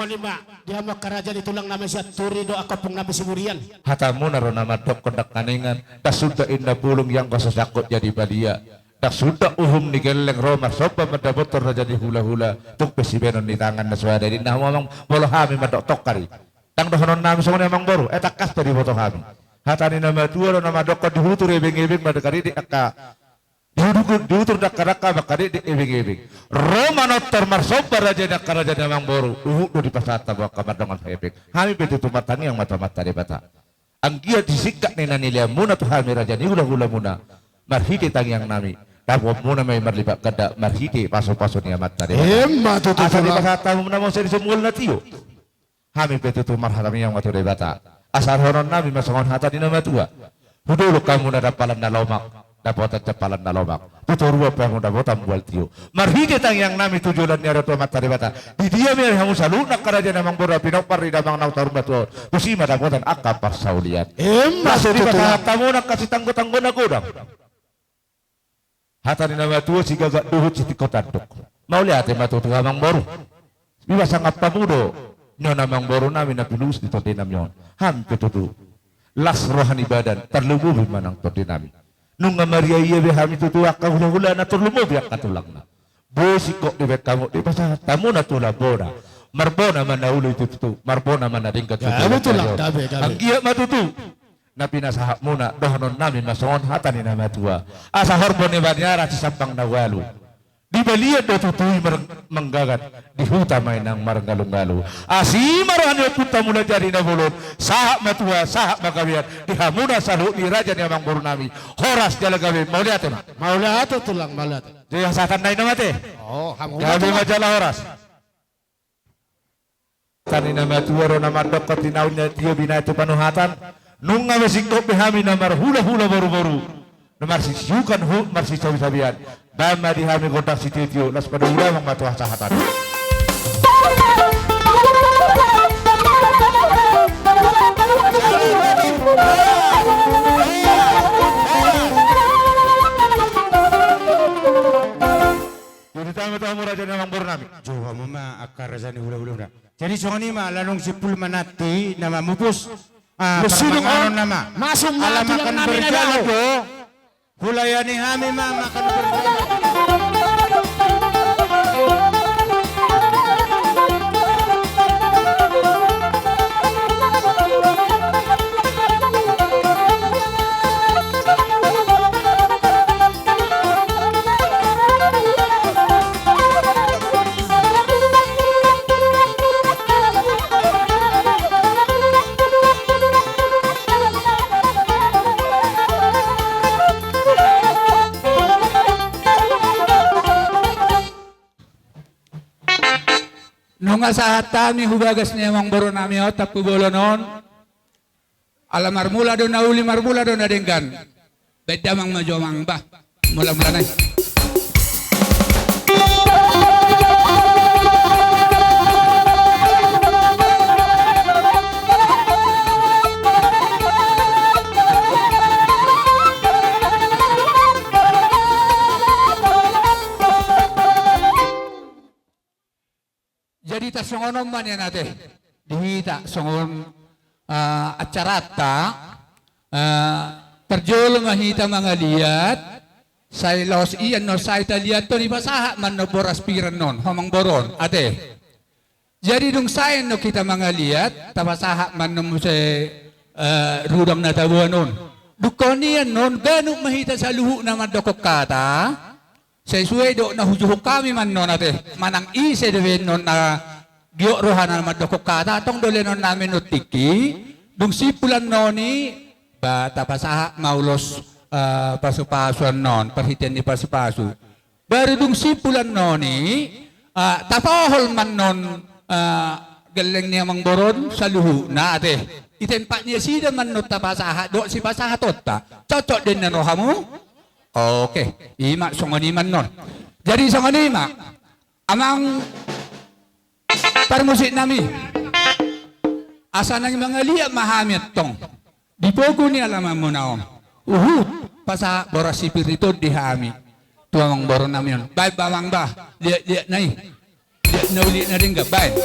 lima dia mau kerajaan itulang nama siya turi do akapung nabi siburian hatamu naro nama dok kondak kaningan tak sudah indah pulung yang kau sesakut jadi badia tak sudah uhum ni geleng Roma sopa mendapot terjadi hula-hula tuk pesibenon di tangan naswa dari nah ngomong walau hami madok tokari Tang dohonon nami semuanya emang baru, kas dari foto kami. Hatani nama dua nama dokter dihutur ebeng-ebeng pada kali di aka dihutur dakar-dakar bakari di ebeng-ebeng. Romano termasuk raja dakar raja emang baru. Do di pasata bawa kamar dengan ebeng. Kami betul matani yang mata-mata di bata. Anggia disikak nena nilia muna tuh kami raja ni hula-hula muna. Marhiti tang yang nami. Dapo muna may marlibat kada marhiti paso-paso ni amat tadi. Matu tu Asa di pasata muna mo sa semul na tiyo. Kami betul marhatami yang matu di bata. Asar horon nabi masangon hata di nama tua. Hudulu kamu na dapalan na lomak, dapat capalan na lomak. Tuturua pa mo dapat bual tiyo. Marhiti tang yang nami tujulan ni arato mata di bata. Di dia mer hamu salu nak karaja namang bora pinopar di damang nau tarum batu. Kusima dapotan akap parsaulian. Masuk di pasata mo nak kasih tanggo-tanggo na godang. Hata ni nama tua si gagak duhut si tikotanduk. Mau lihat matu tu amang baru. Biwa sangat pamudo. Nyo namang baru nami na pilus di todi namyon. Hampir tutu. Las rohani badan terlumubi manang todi nami. Nunga Maria iya be hami tutu akka hula-hula na terlumubi akka tulang na. Bosi kok di kamu di pasah tamu na tula boda. Marbona mana ulu itu tutu. Marbona mana ringkat tutu. Betul lah, gabe. Ang iya matutu. Na pinasahak muna dohonon namin masongon hata ni nama tua. Asa horbon ni banyara si sampang nawalu. Di balian do tutui menggagat di hutan mainang maranggalung-galu. Asi marohan yo puta mula jadi na bulot. Sahak matua, sahak magawian. Di hamuna salu di raja ni amang baru nami. Horas jala gawe mau lihat ma. Mau lihat tuh tulang malat. Jadi satan naik nama teh. Oh, kamu Gawe majalah horas. Tani nama tua ro nama dokter tinaunya tio bina itu panuhatan. Nunga mesingkop behami namar hula-hula baru-baru. Namar si siukan hu mar si sabi-sabian. Dama di hami kontak si titio las pada udah mengatuh sahatan. Jadi tamu-tamu raja namang bernami. Jowa mama akar raja ni hula-hula. Jadi soalnya mah lalong sipul manati nama mupus. Perbanganon nama. Masuk Alam mati akan yang nami na berjalan daw. do. Hulayani hami mah makan berjalan. Nung asahat kami hubagas niya mang baro nami o tapu bolo non. Ala marmula do na uli marmula do na denggan. Beda mang majomang ba. Mula-mula na. Jadi tak songonom man yan natin. Dihita songon acarata terjol mahita mga liat say los iyan no say taliat to ni basaha man no boras piran non hamang boron ate. Jadi dung sayen no kita mga liat tabasaha man no say rudam na tabuan non. Dukon niyan non ganong mahita sa luhu na madokok kata. Sa suwedo na hujuhok kami man non ate. Manang ise dewen non na giyo rohanan madokok kata. Atong dole non namin no tiki. Dung sipulan noni ba tapasaha maulos pasupasuan non. Perhitian ni pasupasu. Baru dung sipulan noni tapahol man non galing niya mang boron sa luhu na ate. Itempat niya sida man no tapasaha. Do si pasaha tota. Cocok din na rohamu. Oke, ima songoniman non. Jadi songonima, amang parmusik nami. Asa nang mga liya mahamit tong. Di pogo ni alaman mo na om. Pasa boras sipirito di hami. Tuamang boron namin yun. Bye, bawang ba? Liat na eh. Liat na ulit na rin ka. Bye.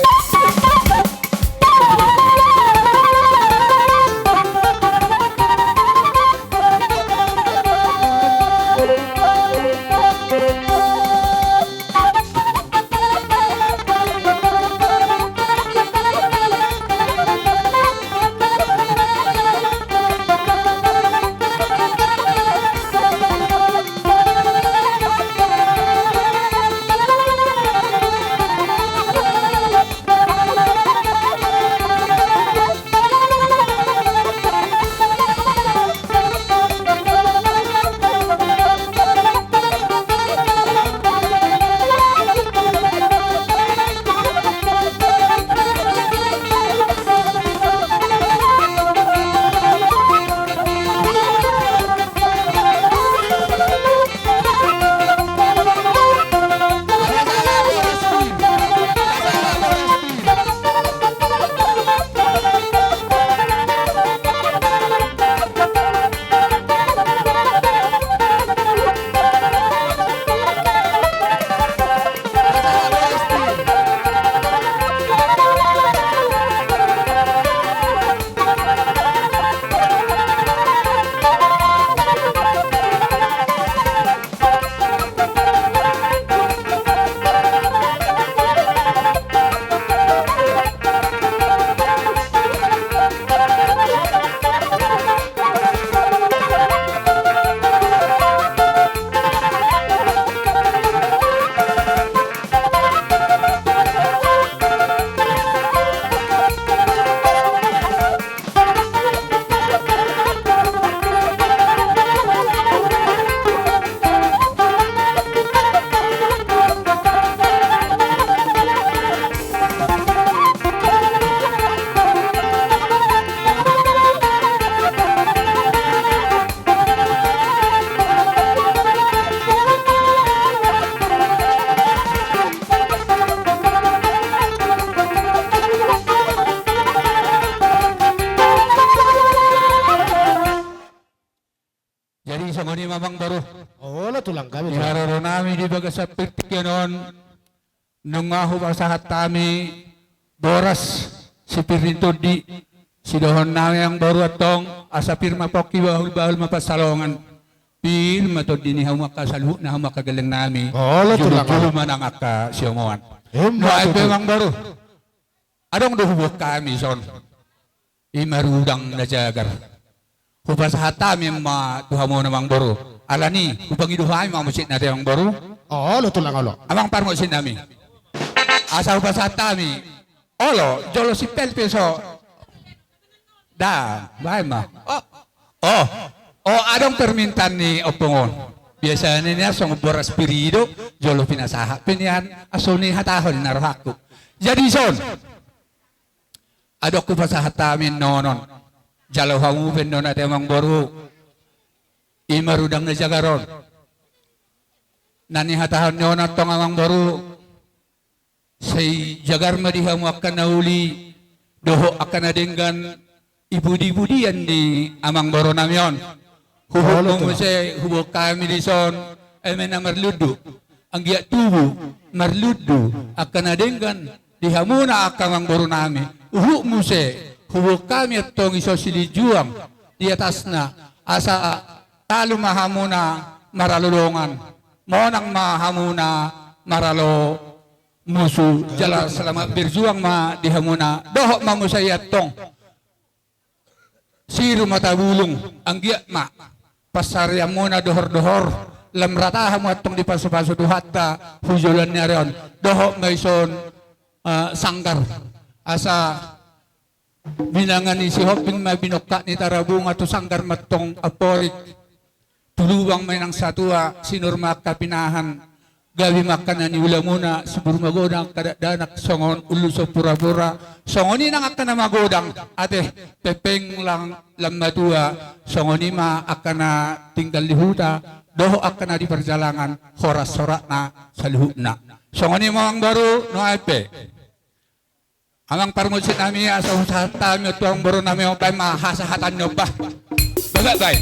Mamang Baro. Olo tulang kami. Ihararo namin di baga sa Pirtikyanon, nung mahumasahat kami, Boras, si Pirinto di, sidohon namin ang baro at tong, asa pirma po kiwahul-bahul mapasalongan. Pirma to din ihaw makasalho na makagalang namin. Olo tulang kami. Julo man ang aka siyamuan. Hemma No ay to. Mamang Baro. Adong duhubok kami son. Imarudang na jagar. Hupasahat kami matuha mo namang baro. Alani, upang iduhay mga musit natin ang baro. Olo tulang olo. Amang parmosin namin. Asa hupasahat kami. Olo, jolo si Pelpeso. Da, bahay ma. Adong permintaan ni Opongon. Biasanya niya sa boras pirido, jolo pinasaha. Pinihan, aso ni hatahol na rohako. Jadi son, adok hupasahat kami nonon. Jalo hangupin doon natin ang baro. Imarudang na jagaron. Nanihatahon nyo na itong ang baro. Say jagar madiha mo akan na uli. Doho akan na dinggan. Ibudi-budian ni amang baro namin. Hubog mo siya, hubog kami di son. Emen na marludo. Ang giya tubo, marludo. Akan na dinggan. Diha muna akan ang baro namin. Uhuk mo siya. Hubog kami at itong isosilijuang di atas na asa talo mahamuna maralulungan. Monang mahamuna maralo musu jala salamat berjuang ma dihamuna. Doho mamusay at itong siro matabulong ang giyak ma. Pasarya muna dohor-dohor. Lamratahan mo at itong di paso-paso duhata hujulan niya rin. Doho may son sanggar. Asa binangan ni si Hoping mabinokta ni Tarabunga to sanggar matong aporit. Tuluwang may nang satua sinurma kapinahan. Gabi makana ni ula muna si Burmagodang kadadanak songon uluso pura-pura. Songoni nang akana magodang ate pepeng lang lamatua. Songoni ma akana tinggal lihuta. Doho akana di perjalangan horas sorak na sa lihut na. Songoni mamang baru no ape. Amang parmusit namin sa usahat namin at ang baro namin ang tayo mahasahatan nyo ba? Bagat ba?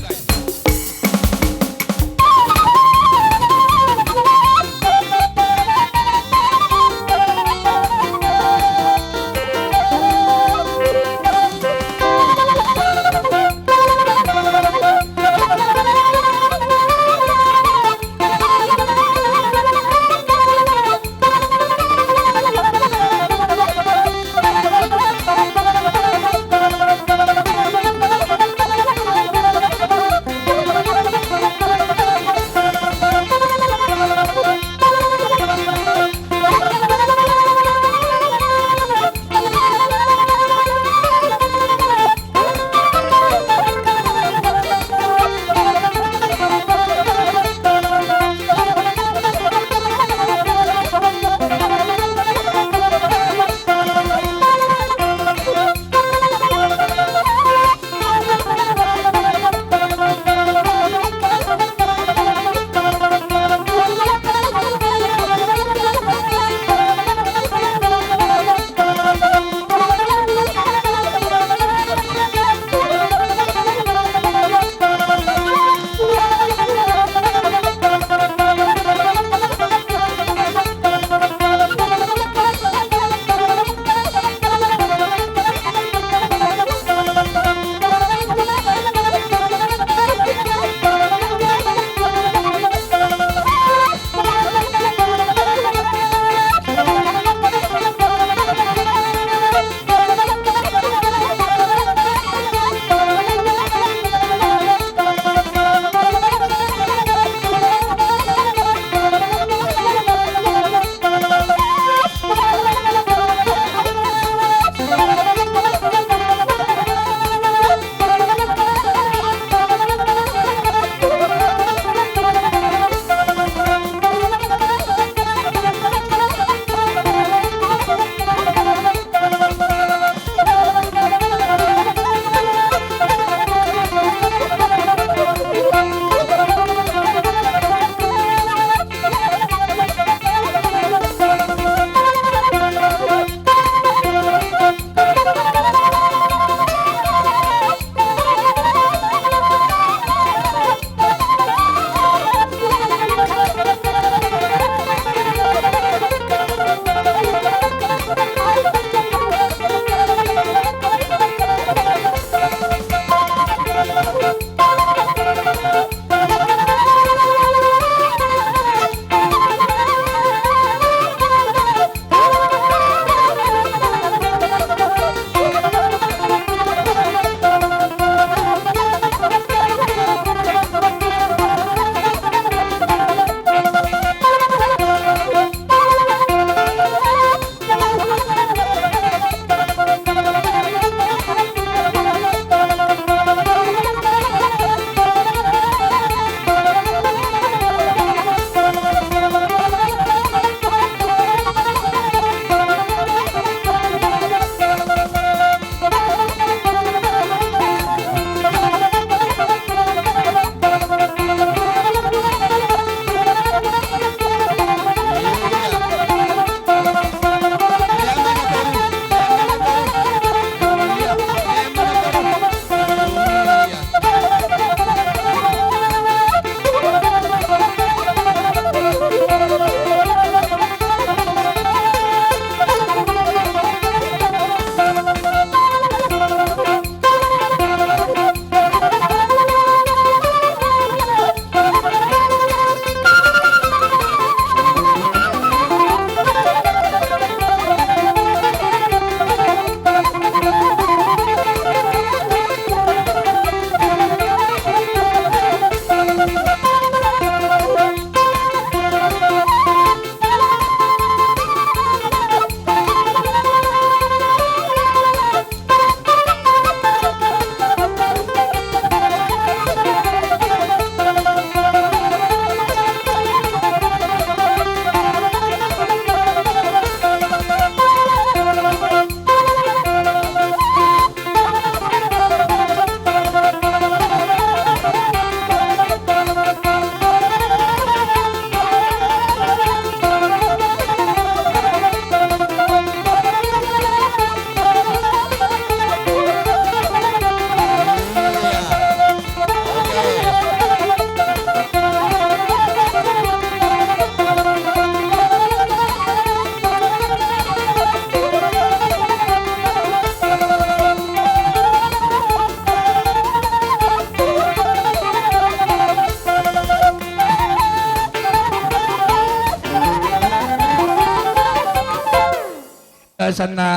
asan na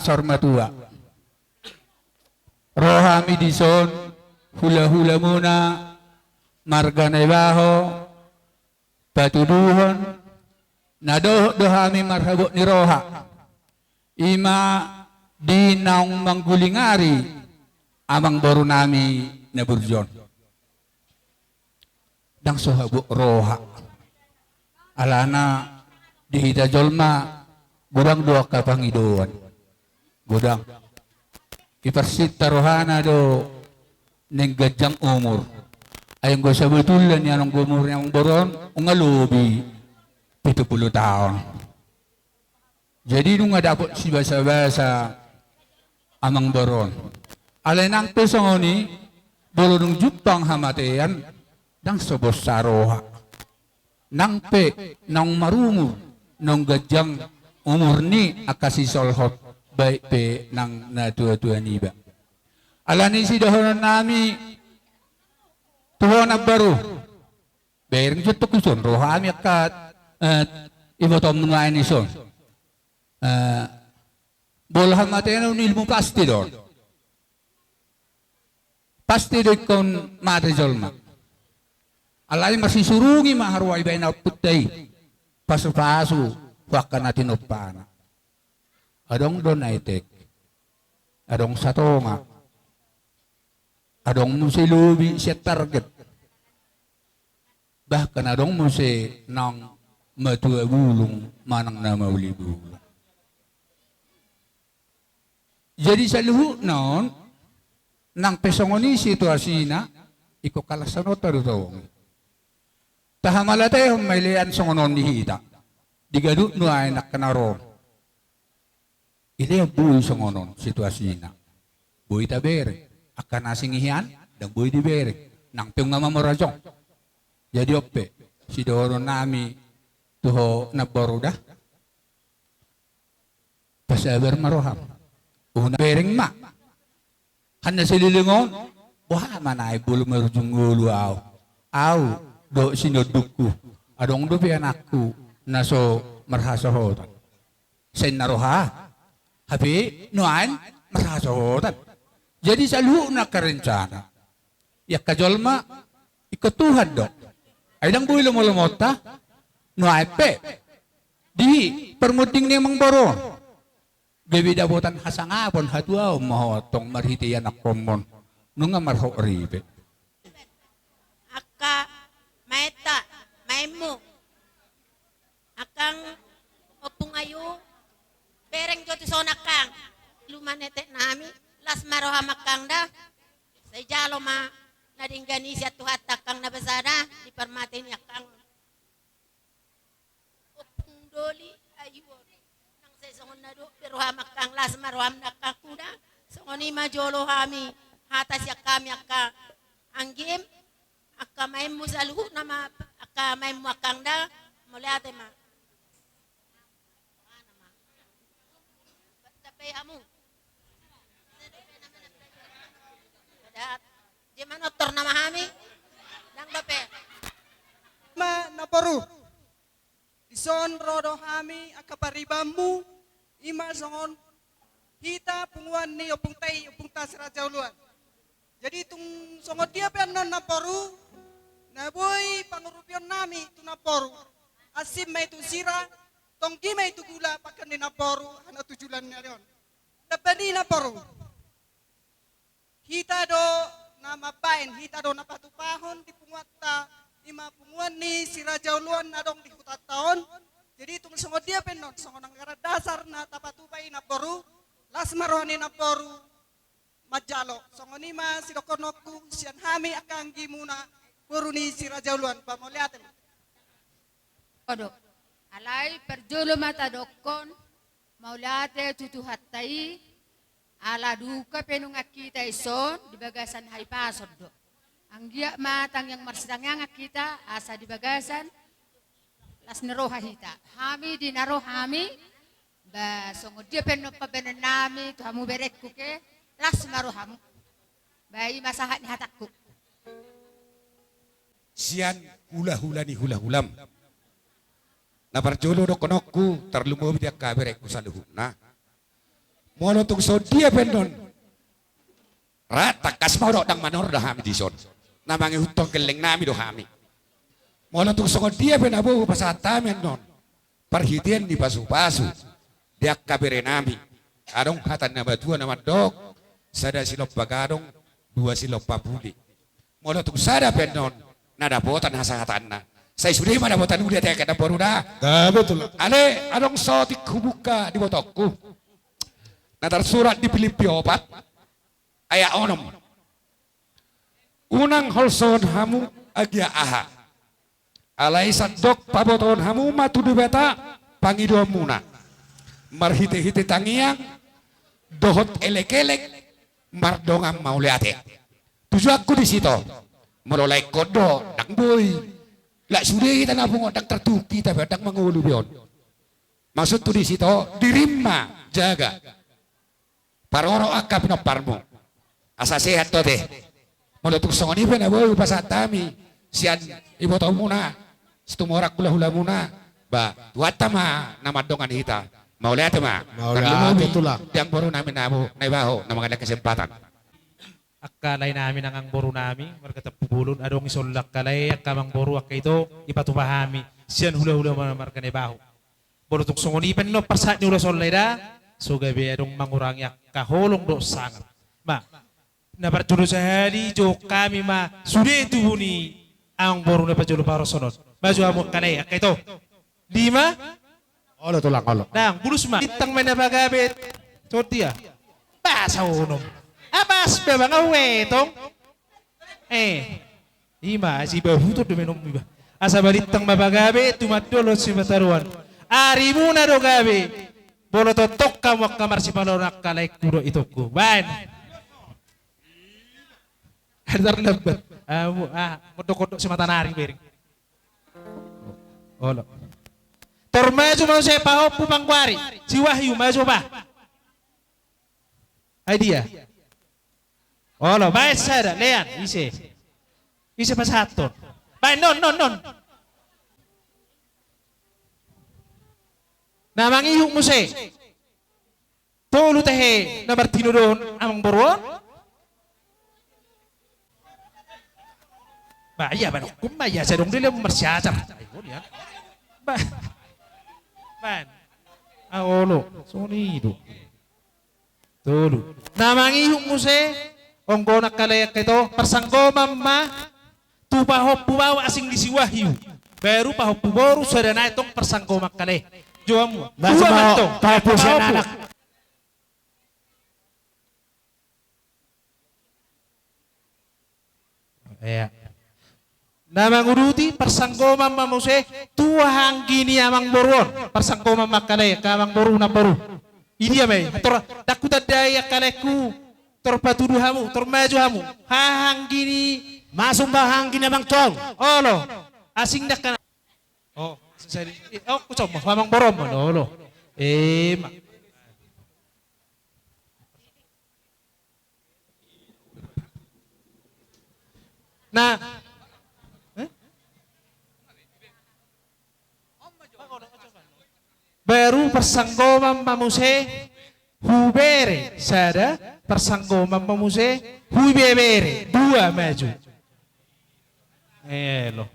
sormatua. Rohami dison, hula-hula muna, marga na ibaho, patuduhon, nadohami marhabot ni Roha. Ima di naong manggulingari, amang baro nami na burjon. Dang sohabot Roha. Alana, di hita jolma, gudang dua kapangidoan. Gudang. Iparsita rohana do neng gajang umur. Ayang ko sabetulan yan ang umur niyang boron, ungalobi 70 taon. Jadi nung nga dapat si basa-basa amang boron. Alay nang pesong ni, boron ng jutang hamatean, dang sobos sa roha. Nang pe, nang marumur, nung gajang umur ni akasisolhot. Baik pe nang natua-tua ni ba. Alani si dahonan nami tuho na baru. Bayang jud to kuson roha ami akat ibo tom nuain ison. Bolhan mateno nilmu pasti don. Pasti do kon mate jolma. Alai masih surungi maharwai baina puttai. Pasu-pasu wakkan natin opana. Adong donaitek, adong satonga, adong musilubi siya target, bahkan adong musi nang matua bulung manang na mauli bulung. Jadi sa luhu noon, nang pesongoni situasi na, iko kalasano tarutong. Tahamalatay may lian songonon ni hita, digadu no ay nakanaron. Ini yang buhay sa ngonon situasi na. Buhay tabere. Akan nasingihan, dan buhay di bere. Nang piyong nga mamorajong. Jadi ope, si doron nami tuho nabaruda. Pasaber maroham. Una bereng ma. Hanya sililingon. Wah, manay bulu marujung ngulu aw. Aw, do sinodukku. Adong do pi anakku. Naso marhasahotan. Sen naroha. Habi, nuan, merasahotan. Jadi selalu nak kerencana. Ya kajolma, ikut Tuhan dok. Aidang buhi lumulumota, nuan pe. Di permuting ni mang boro. Gabi dabutan hasangapon hatwa mahotong marhitiyan akomon. Nunga marho ribe. Aka, maeta, maimu. Akang opung ayu. Bereng joti sonakang lumanete nami las maroha makang da sa jalo ma nadinggani siya tuhat takang nabasada di permatin yakang opung doli ayuon nang sa songon nado peroha makang las maroha nakakuda songoni majolo hami hatas yakami akka anggim akka maim musaluhu nama akka maim makang da muliate ma amu. Di mana tor nama kami? Nang dope. Ma naporu. Ison rodo kami akaparibamu ima songon hita punguan ni opung tay opung tas rajauluan. Jadi tung songon dia penon naporu naboy pangurupion nami tu naporu. Asim may tu sira tongki may tu gula pakan ni naporu hana tujulan ngayon. Dabani naporu. Hita do nama pain, hita do napatupahon di punguata ima punguan ni si rajauluan nadong di hutat tahun. Jadi tung songon dia penon songon angkara dasar na tapatupay naporu. Las maroni naporu majalo. Songon ima si dokonoku sian hami akang gimuna puruni si rajauluan pamoliatem. Kodok. Alay perjolo mata dokon maulate tutuhatai ala duka penung kita ison di bagasan hai pasod do. Anggia matang yang marsitang kita asa di bagasan las neroha hita. Hami di naro hami ba songo dia penung pabenen nami tu hamu berekku ke las naro hamu. Bai masahat ni hatakku. Sian hula-hula ni hula-hulam. Na parjolo do konokku terlumo dia kaberek ku saluhuna. Molo tung so dia pendon. Rata kas mau dang manor dah hami di son. Namangi hutong keleng nami do hami. Molo tung so dia penabu pasata mendon. Perhitian di pasu-pasu. Dia kabere nami. Adong hatan nama dua nama dok. Sada silop bagadong, dua silop papuli. Molo tung sada pendon. Nada botan hasahatanna. Saya sudah mana botan udah teka na boruda. Betul. Ale, adong sotik kubuka di botokku. Natar surat di Filipi 4 ayat 6. Unang holson hamu agia aha. Alai sadok paboton hamu matu di beta pangido muna. Marhite-hite tangiang dohot elek-elek mardongam mauliate. Tujuh aku di situ. Melolai kodo dak boy. Lah sudah kita nabung otak tertuki tapi otak mengulu bion. Maksud tu di situ dirima jaga. Paroro akap no parmo. Asa sehat to deh. Mulutuk songoni pun aboy pasatami. Sian ibu tau muna. Setumorak hula muna. Ba tuatama nama dongan hita. Mau lihat ma. Itulah. Yang baru namin nabo naibaho na mga kesempatan. Akkalay namin ang boro namin, markatapubulon, adong isolak kalay, akamang boro akka ito, ipatubahami, siyan hula-hula marka ni baho. Boro tuksongonipan no, pasat ni ula solay da, so gabi adong mangurangi kaholong do sangat. Ma, napartulo sa hali, jo kami ma, sude tubo ni ang boro na pajulo para sunod. Majo amo kalay, akka ito. Lima? Olo tulang olo. Nang, bulus ma, itang may nabagabit, sortia, basa unom. Abas ba nga wetong? Ima si bahuto dumenom iba. Asa balitang mabagabe tumatulot si mataruan. Ari muna do gabe. Bolo totok kamu kamar si palorak kalay kuro ito ko. Ban. Hadar lebat. Kodok-kodok si matanari bering. Olo. Tormaju mau saya pahop pumangwari. Si Wahyu maju ba? Idea. Olo, baik sada, lean, ise pasaton. Baik, non. Namang ihuk mo se. Tolu tehe na Martino doon amang boron. Ba, iya ba kumaya sa dong dili mo marsyasar. Ayun yan. Ban. Olo, sonido. Tolu. Namang ihuk mo se. Onggo nakalayak ito, persanggo mamma, tupahop pubawa asing di si Wahyu. Baru pahop puboru sadana itong persanggo makale. Juam mo. Basta mo, papusin anak. Iya. Namang uruti, persanggo mamma muse, tuwahang gini amang boruon. Persanggo mamma kale, kamang boru na boru. Ini ya may, takutan daya kaleku. Terpatuduhamu, termajuhamu, hahang gini, Masuk bahang gini bang tol. olo, asing dak kana. Oh, sari, kucom, hamang borom, olo, ma. Nah, baru persanggoman mamuse, hubere, sada. Persanggoman mamuse, hui bebere, dua maju. Lo.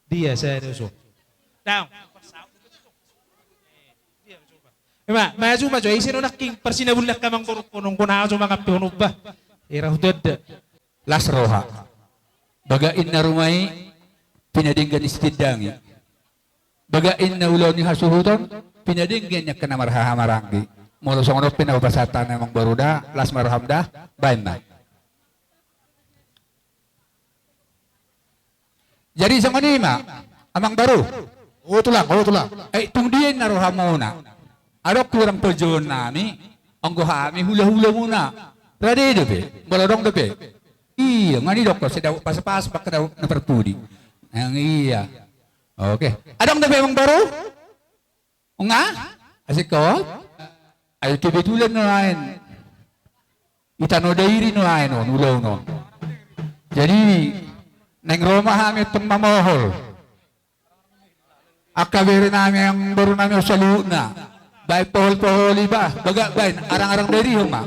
Dia saya usul. Down. Maju. Isin unak king persinabulak kamang kunong kunaso mga piunog ba? Irahudad. Las roha. Bagain na rumay, pinadinggan istidangi. Bagain na ulaw ni hasuhuton, pinadinggan niya ka na marhahamaranggi. Mula sa unot pinabasatan ng mga baruda, las marhamda, bayan na. Jadi sa kanima, amang baru. Tulang. Ay, itong diyan naruha muna. Arok kurang tujuan nami, ang guhami hula-hula muna. Ready dabe, baladong dabe. Iya, ngani dok, sedang pas-pas baka daw na perpudi. Ang iya. Okay. Adong dabe amang baru? Nga? Asik ko? Ay kebetulan no lain. Itano dairi no lain no, nulaw no. Jadi neng Roma hangit itong mamohol. Akabiri namin ang baro namin sa luna. Baik pohol-pohol iba, bagak bain, arang-arang dari huma.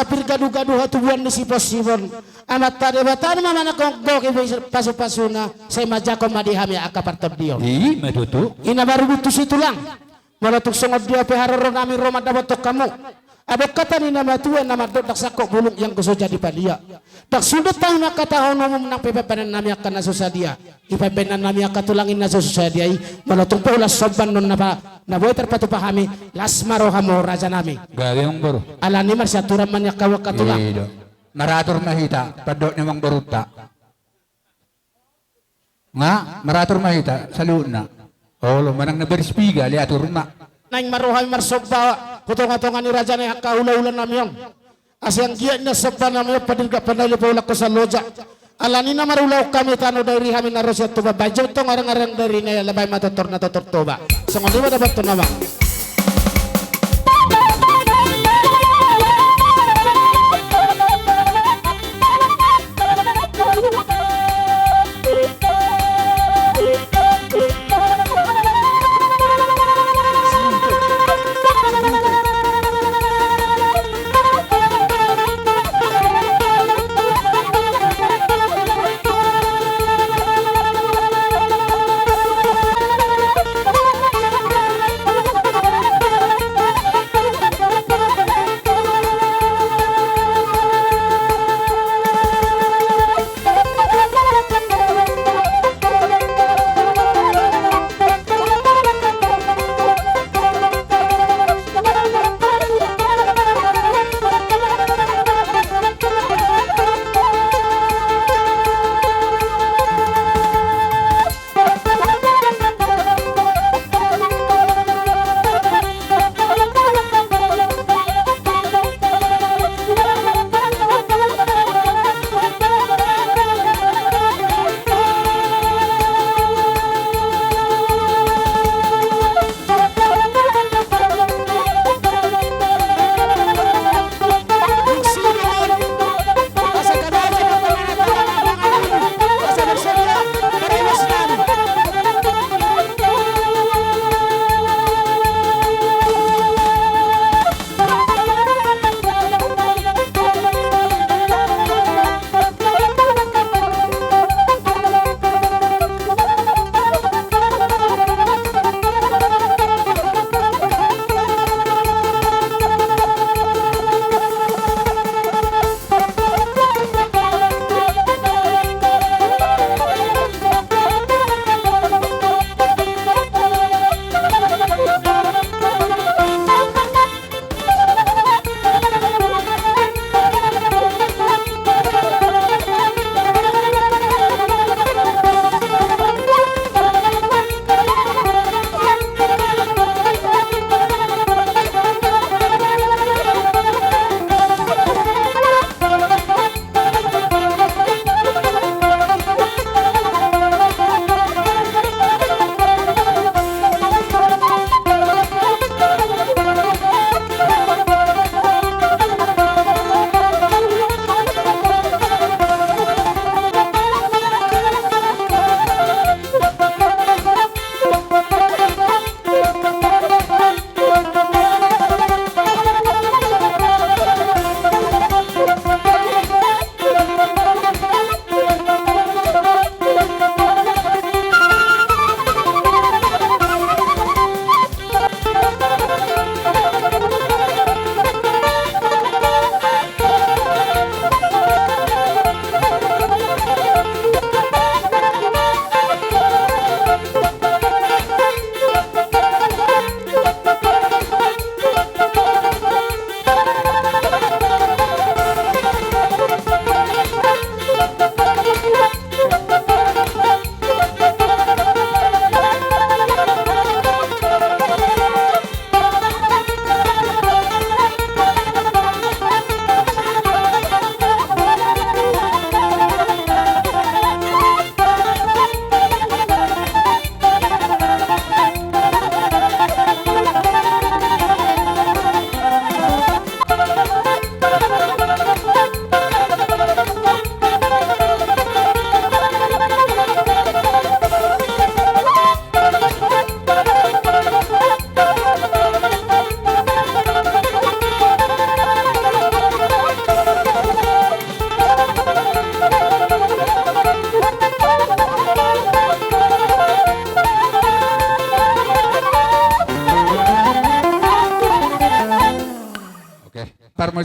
kapir gaduh-gaduh hatubuan ni si posibon. Amat tade batan mamana kong goke pasu-pasuna saya majako madihami akapartod dio. Madutu. Ina baru butuh situ lang. Malatuk songod dia peharoro nami Roma dabotok kamu. Abek kata ni nama tua nama dok dak sakok bulung yang kuso jadi padia. Dak sudut tahu nak kata hono menang pepepenan nami akan nasusah dia. Ipepenan nami akan tulangin nasusah dia. Malatuk pola soban non napa naboy terpatu pahami lasmaro hamo raja nami. Gaweng boro. Alani mar syaturan man yakawa katulang. Iya. Maratur mahita padok memang beruta. Nga maratur mahita saluna. Oh lo manang na berspiga lihat rumah. Naing maruhay marsoba kutong-kutongan ni raja na kaula-ulan namyon. Asyang giya na soba namyon padirga panay lipaulak ko sa loja. Alani na marulaw kami tano dari kami na rosya tuba. Bajo tong arang-arang dari na labay matotor na totor tuba. So nga di ba dapat to naman?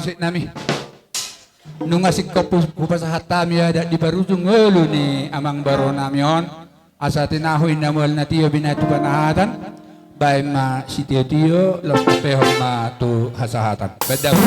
pusik nami. Nung asik ko pupasahat tami ada di barujung ngelu ni amang baro namion. Asa tinahoy na mual na tiyo binatu panahatan. Bay ma si tiyo los pehon ma tu hasahatan. Badaw.